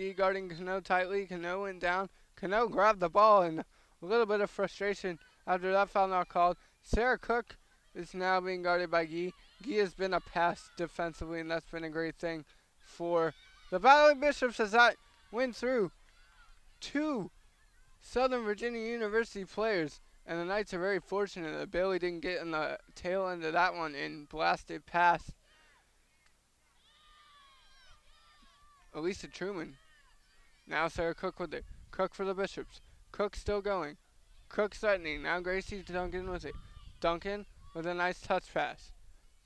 tightly. Cano went down. Cano grabbed the ball, and a little bit of frustration after that foul not called. Sarah Cook is now being guarded by Gee. Gee has been a pass defensively, and that's been a great thing for the Battling Bishops as that went through 2 Southern Virginia University players. And the Knights are very fortunate that Bailey didn't get in the tail end of that one and blasted past Elisa Truman. Now Sarah Cook with it. Cook for the Bishops. Cook still going. Cook threatening. Now Gracie Duncan with it. Duncan with a nice touch pass.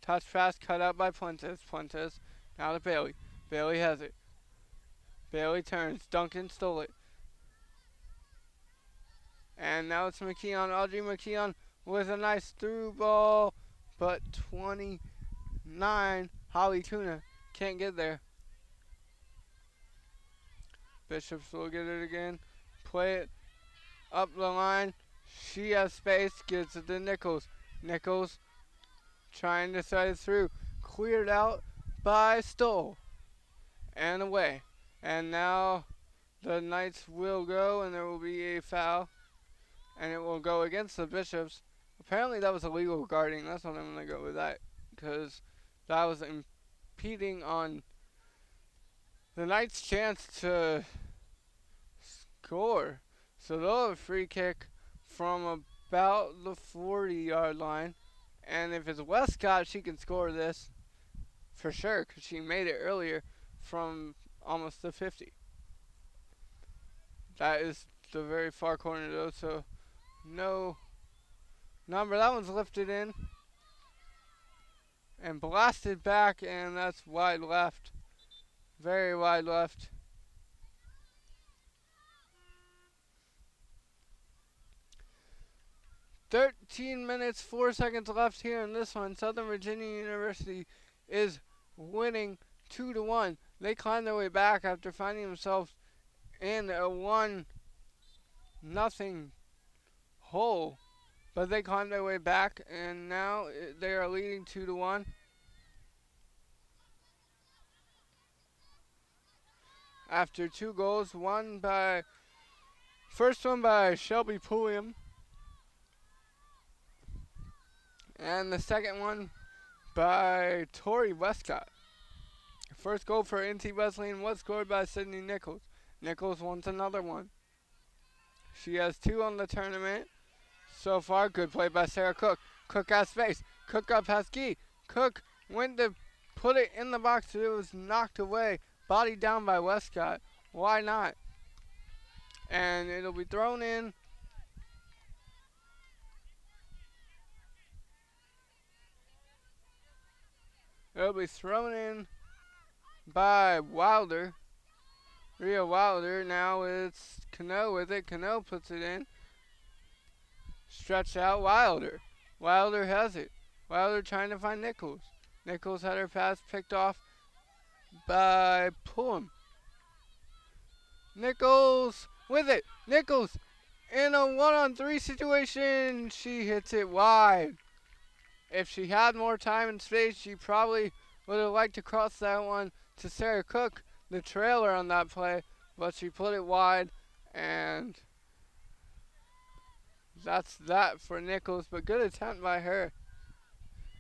Touch pass cut out by Puentes. Puentes now to Bailey. Bailey has it. Bailey turns. Duncan stole it. And now it's McKeon. Audrey McKeon with a nice through ball. But 29. Holly Tuna can't get there. Bishops will get it again. Play it up the line. She has space. Gives it to Nichols. Nichols trying to thread it through. Cleared out by Stoll. And away. And now the Knights will go, and there will be a foul. And it will go against the Bishops. Apparently that was illegal guarding. That's what I'm going to go with that. Because that was impeding on the Knights' chance to score. So they'll have a free kick from about the 40-yard line. And if it's Westcott, she can score this for sure, because she made it earlier from almost the 50. That is the very far corner, though, so no number. That one's lifted in and blasted back, and that's wide left. Very wide left. "13 minutes, 4 seconds left here in this one. Southern Virginia University is winning 2-1. They climb their way back after finding themselves in a 1-0 hole but they climbed their way back, and now they are leading 2-1. After 2 goals, first one by Shelby Pulliam, and the second one by Tori Westcott. First goal for N.C Wesleyan was scored by Sydney Nichols. Nichols wants another one. She has 2 on the tournament so far. Good play by Sarah Cook. Cook has space. Cook up past Gee. Cook went to put it in the box, but it was knocked away. Body down by Westcott. Why not? And it'll be thrown in. It'll be thrown in by Wilder. Rhea Wilder. Now it's Cano with it. Cano puts it in. Stretch out Wilder. Wilder has it. Wilder trying to find Nichols. Nichols had her pass picked off by Pullum. Nichols with it. Nichols in a 1-on-3 situation. She hits it wide. If she had more time and space, she probably would have liked to cross that one to Sarah Cook, the trailer on that play, but she put it wide, and that's that for Nichols, but good attempt by her.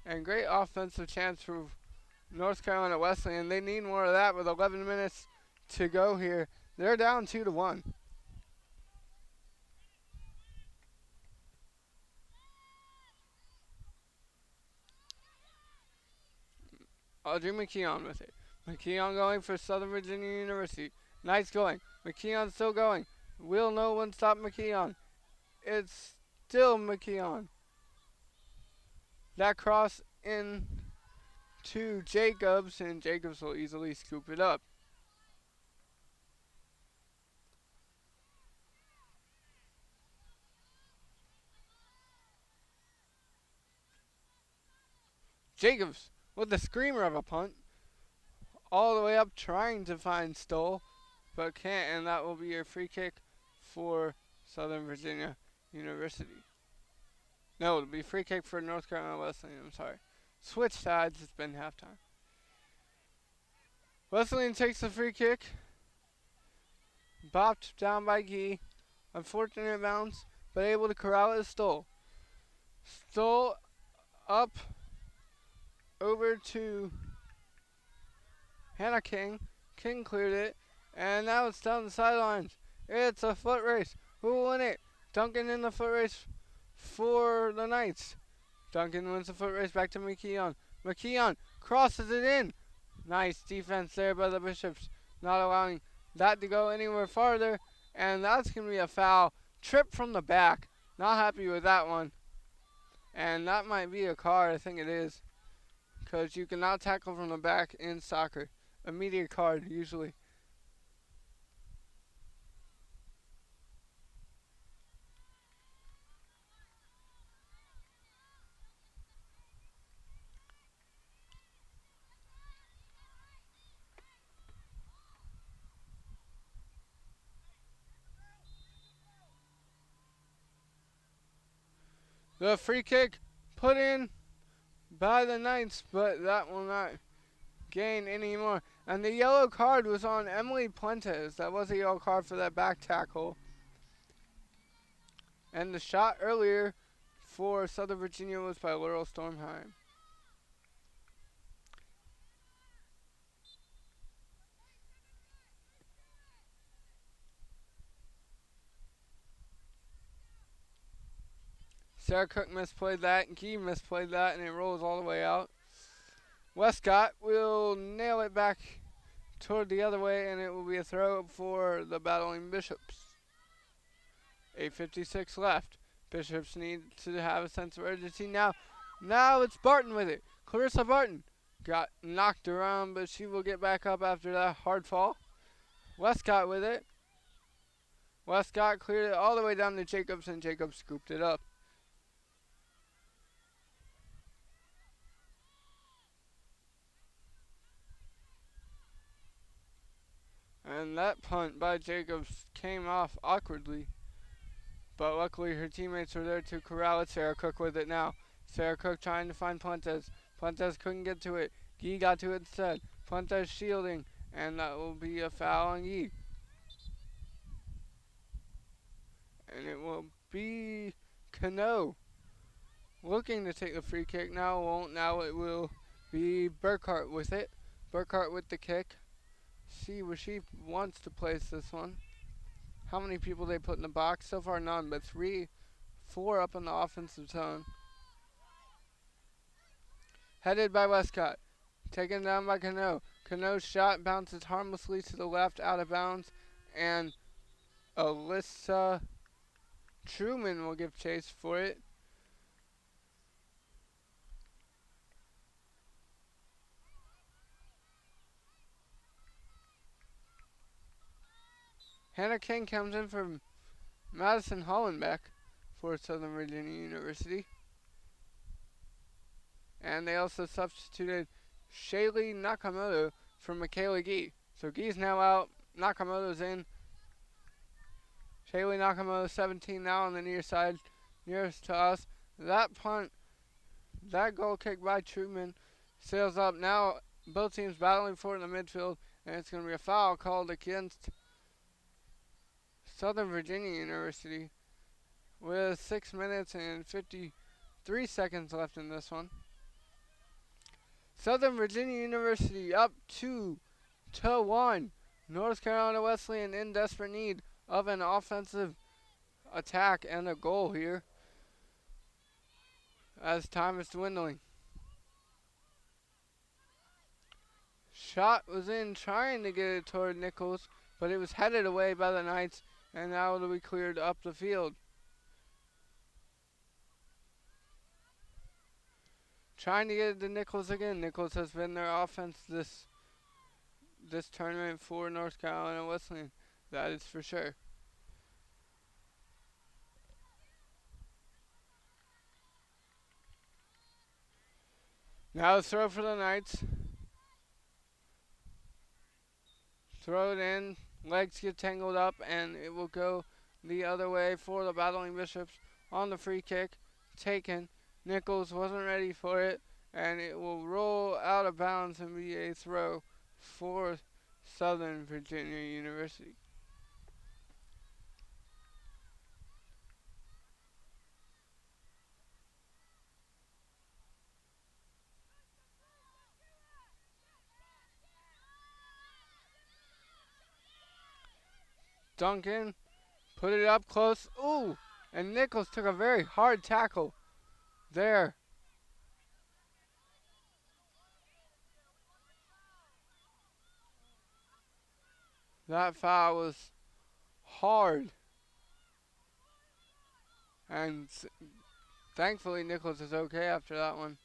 And great offensive chance for North Carolina Wesleyan. They need more of that with 11 minutes to go here. They're down 2-1. Audrey McKeon with it. McKeon going for Southern Virginia University. Nice going. McKeon still going. Will no one stop McKeon? It's still McKeon. That cross in to Jacobs, and Jacobs will easily scoop it up. Jacobs with the screamer of a punt. All the way up trying to find Stoll, but can't, and that will be a free kick for Southern Virginia University. No, it'll be free kick for North Carolina Wesleyan, I'm sorry. Switch sides, it's been halftime. Wesleyan takes the free kick. Bopped down by Gee. Unfortunate bounce, but able to corral it. Stoll up over to Hannah King. King cleared it, and now it's down the sidelines. It's a foot race. Who will win it? Duncan in the foot race for the Knights. Duncan wins the foot race back to McKeon. McKeon crosses it in. Nice defense there by the Bishops, not allowing that to go anywhere farther, and that's going to be a foul. Trip from the back. Not happy with that one. And that might be a card, I think it is, because you cannot tackle from the back in soccer. Immediate card, usually. The free kick put in by the Knights, but that will not gain anymore. And the yellow card was on Emily Puentes. That was a yellow card for that back tackle. And the shot earlier for Southern Virginia was by Laurel Stormheim. Sarah Cook misplayed that, and Key misplayed that, and it rolls all the way out. Westcott will nail it back toward the other way, and it will be a throw for the battling Bishops. 8:56 left. Bishops need to have a sense of urgency now. Now it's Barton with it. Clarissa Barton got knocked around, but she will get back up after that hard fall. Westcott with it. Westcott cleared it all the way down to Jacobs, and Jacobs scooped it up. And that punt by Jacobs came off awkwardly, but luckily her teammates were there to corral it. Sarah Cook with it now. Sarah Cook trying to find Puentes. Puentes couldn't get to it. Gee got to it instead. Puentes shielding, and that will be a foul on Gee. And it will be Cano looking to take the free kick. Now it won't. Now it will be Burkhart with it. Burkhart with the kick. See where she wants to place this one. How many people they put in the box? So far none, but 4 up in the offensive zone. Headed by Westcott. Taken down by Cano. Cano's shot bounces harmlessly to the left, out of bounds. And Alyssa Truman will give chase for it. Hannah King comes in from Madison Hollenbeck for Southern Virginia University. And they also substituted Shaylee Nakamoto for Michaela Gee. So Gee's now out. Nakamoto's in. Shaylee Nakamoto, 17 now on the near side, nearest to us. That punt, that goal kick by Truman sails up. Now both teams battling for it in the midfield, and it's going to be a foul called against Southern Virginia University with 6 minutes and 53 seconds left in this one. Southern Virginia University up 2-1. North Carolina Wesleyan in desperate need of an offensive attack and a goal here as time is dwindling. Shot was in trying to get it toward Nichols, but it was headed away by the Knights, and now it'll be cleared up the field. Trying to get it to Nichols again. Nichols has been their offense this tournament for North Carolina Wesleyan. That is for sure. Now the throw for the Knights. Throw it in. Legs get tangled up, and it will go the other way for the Battling Bishops on the free kick. Taken. Nichols wasn't ready for it, and it will roll out of bounds and be a throw for Southern Virginia University. Duncan put it up close. Ooh! And Nichols took a very hard tackle there. That foul was hard. And thankfully Nichols is okay after that one.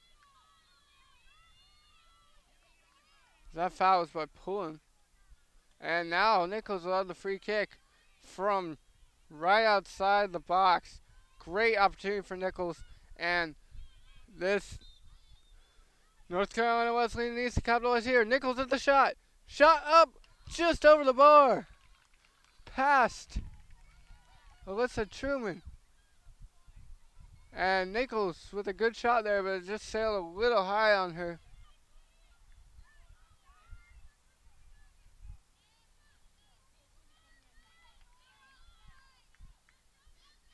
That foul was by pulling. And now Nichols will have the free kick from right outside the box. Great opportunity for Nichols. And this North Carolina Wesleyan needs to capitalize here. Nichols at the shot. Shot up just over the bar. Past Alyssa Truman. And Nichols with a good shot there, but it just sailed a little high on her.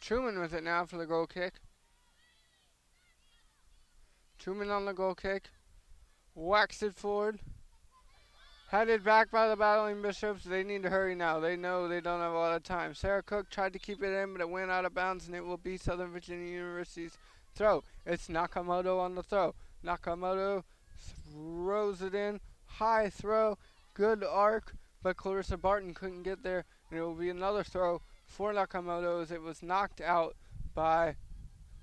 Truman with it now for the goal kick. Truman on the goal kick. Whacks it forward. Headed back by the Battling Bishops. They need to hurry now. They know they don't have a lot of time. Sarah Cook tried to keep it in, but it went out of bounds, and it will be Southern Virginia University's throw. It's Nakamoto on the throw. Nakamoto throws it in. High throw. Good arc, but Clarissa Barton couldn't get there, and it will be another throw for Nakamoto as it was knocked out by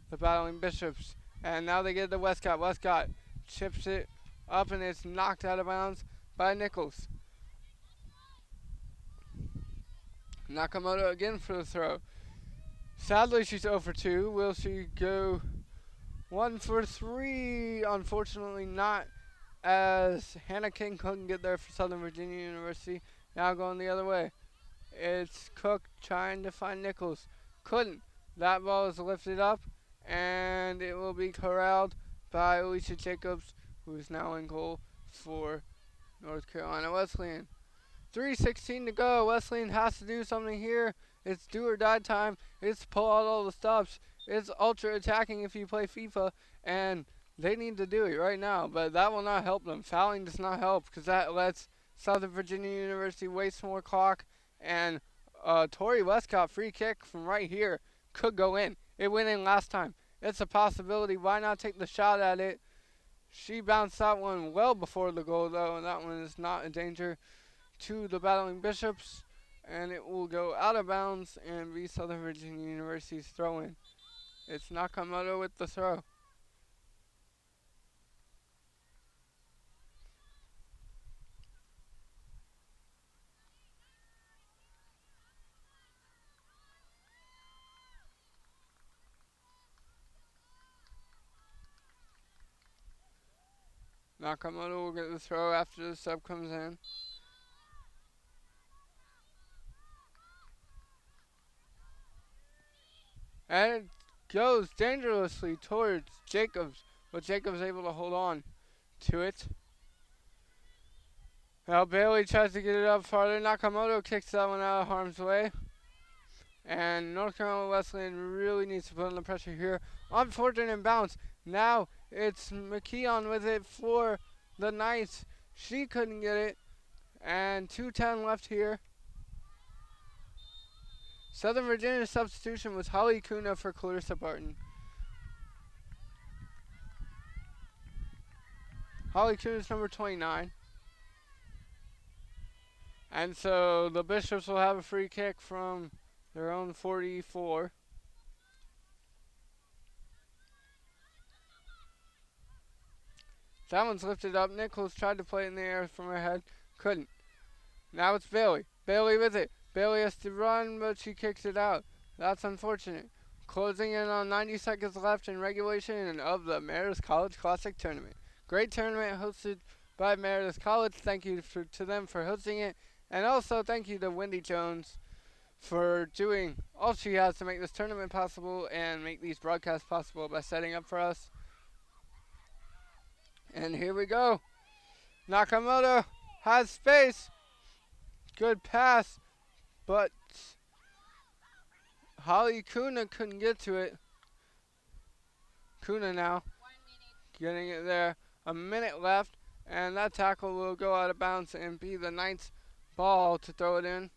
the Battling Bishops. And now they get it to Westcott. Westcott chips it up, and it's knocked out of bounds by Nichols. Nakamoto again for the throw. Sadly, she's 0 for 2. Will she go 1 for 3? Unfortunately not, as Hannah King couldn't get there for Southern Virginia University. Now going the other way. It's Cook trying to find Nichols. Couldn't. That ball is lifted up, and it will be corralled by Alicia Jacobs, who is now in goal for North Carolina Wesleyan. 3:16 to go. Wesleyan has to do something here. It's do or die time. It's pull out all the stops. It's ultra attacking if you play FIFA, and they need to do it right now. But that will not help them. Fouling does not help because that lets Southern Virginia University waste more clock. And Tori Westcott free kick from right here could go in. It went in last time. It's a possibility. Why not take the shot at it? She bounced that one well before the goal, though, and that one is not a danger to the Battling Bishops, and it will go out of bounds and be Southern Virginia University's throw-in. It's Nakamoto with the throw. Nakamoto will get the throw after the sub comes in. And it goes dangerously towards Jacobs, but Jacobs able to hold on to it. Now Bailey tries to get it up farther. Nakamoto kicks that one out of harm's way. And North Carolina Wesleyan really needs to put on the pressure here. Unfortunate bounce. Now it's McKeon with it for the Knights. She couldn't get it. And 2:10 left here. Southern Virginia's substitution was Holly Kuna for Clarissa Barton. Holly Kuna is number 29. And so the Bishops will have a free kick from their own 44. That one's lifted up. Nichols tried to play it in the air from her head. Couldn't. Now it's Bailey. Bailey with it. Bailey has to run, but she kicks it out. That's unfortunate. Closing in on 90 seconds left in regulation of the Meredith College Classic tournament. Great tournament hosted by Meredith College. Thank you to them for hosting it. And also thank you to Wendy Jones for doing all she has to make this tournament possible and make these broadcasts possible by setting up for us. And here we go. Nakamoto has space. Good pass, but Holly Kuna couldn't get to it. Kuna now getting it there. A minute left, and that tackle will go out of bounds and be the Knights' ball to throw it in.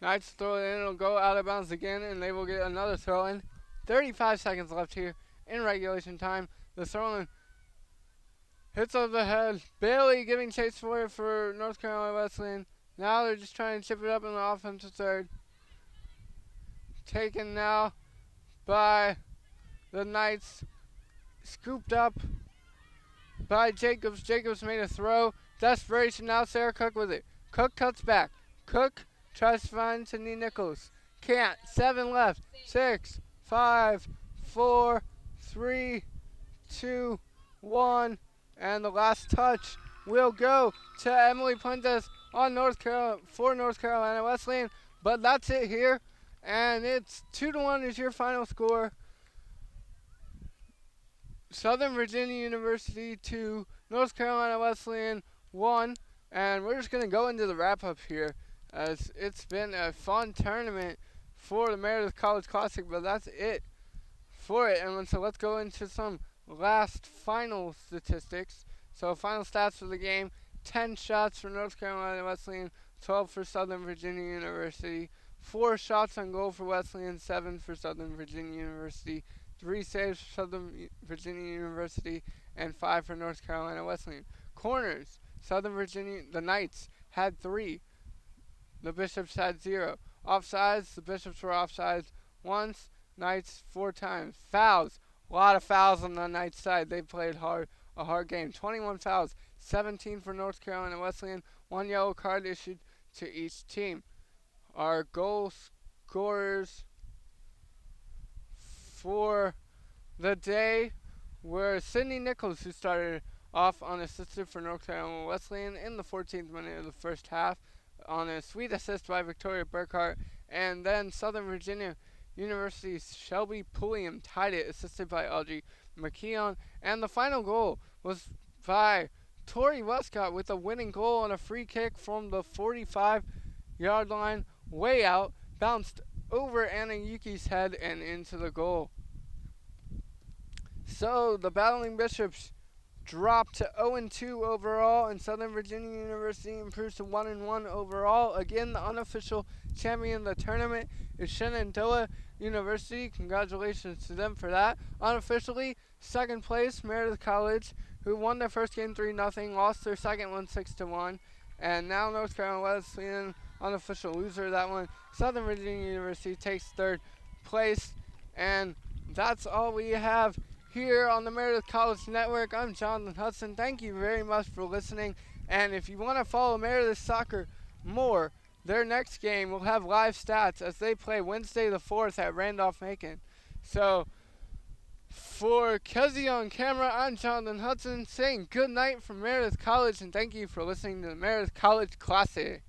Knights throw it in, it'll go out of bounds again, and they will get another throw in. 35 seconds left here in regulation time. The throw in hits over the head. Bailey giving chase for it for North Carolina Wesleyan. Now they're just trying to chip it up in the offensive third. Taken now by the Knights. Scooped up by Jacobs. Jacobs made a throw. Desperation now. Sarah Cook with it. Cook cuts back. Cook tries to find Sydney Nichols. Can't. 7 left. 6, 5, 4, 3, 2, 1. And the last touch will go to Emily Puentes on for North Carolina Wesleyan. But that's it here. And it's 2-1 is your final score. Southern Virginia University 2, North Carolina Wesleyan 1. And we're just going to go into the wrap-up here, as it's been a fun tournament for the Meredith College Classic, but that's it for it. And so let's go into some last final statistics. So final stats for the game: 10 shots for North Carolina Wesleyan, 12 for Southern Virginia University, 4 shots on goal for Wesleyan, 7 for Southern Virginia University, 3 saves for Southern Virginia University, and 5 for North Carolina Wesleyan. Corners: Southern Virginia, the Knights had 3. The Bishops had 0. Offsides: the Bishops were offsides once, Knights 4 times. Fouls: a lot of fouls on the Knights side. They played a hard game. 21 fouls, 17 for North Carolina Wesleyan. 1 yellow card issued to each team. Our goal scorers for the day were Sidney Nichols, who started off unassisted for North Carolina Wesleyan in the 14th minute of the first half on a sweet assist by Victoria Burkhart, and then Southern Virginia University's Shelby Pulliam tied it, assisted by Audrey McKeon, and the final goal was by Tori Westcott with a winning goal on a free kick from the 45-yard line, way out, bounced over Anna Yuki's head and into the goal. So the Battling Bishops dropped to 0-2 overall, and Southern Virginia University improves to 1-1 overall. Again, the unofficial champion of the tournament is Shenandoah University. Congratulations to them for that. Unofficially, second place, Meredith College, who won their first game 3-0, lost their second one 6-1, and now North Carolina Wesleyan, unofficial loser of that one. Southern Virginia University takes third place, and that's all we have here on the Meredith College Network. I'm Jonathan Hudson. Thank you very much for listening. And if you want to follow Meredith Soccer more, their next game will have live stats as they play Wednesday the 4th at Randolph-Macon. So, for Kezzy on camera, I'm Jonathan Hudson saying good night from Meredith College, and thank you for listening to the Meredith College Classic.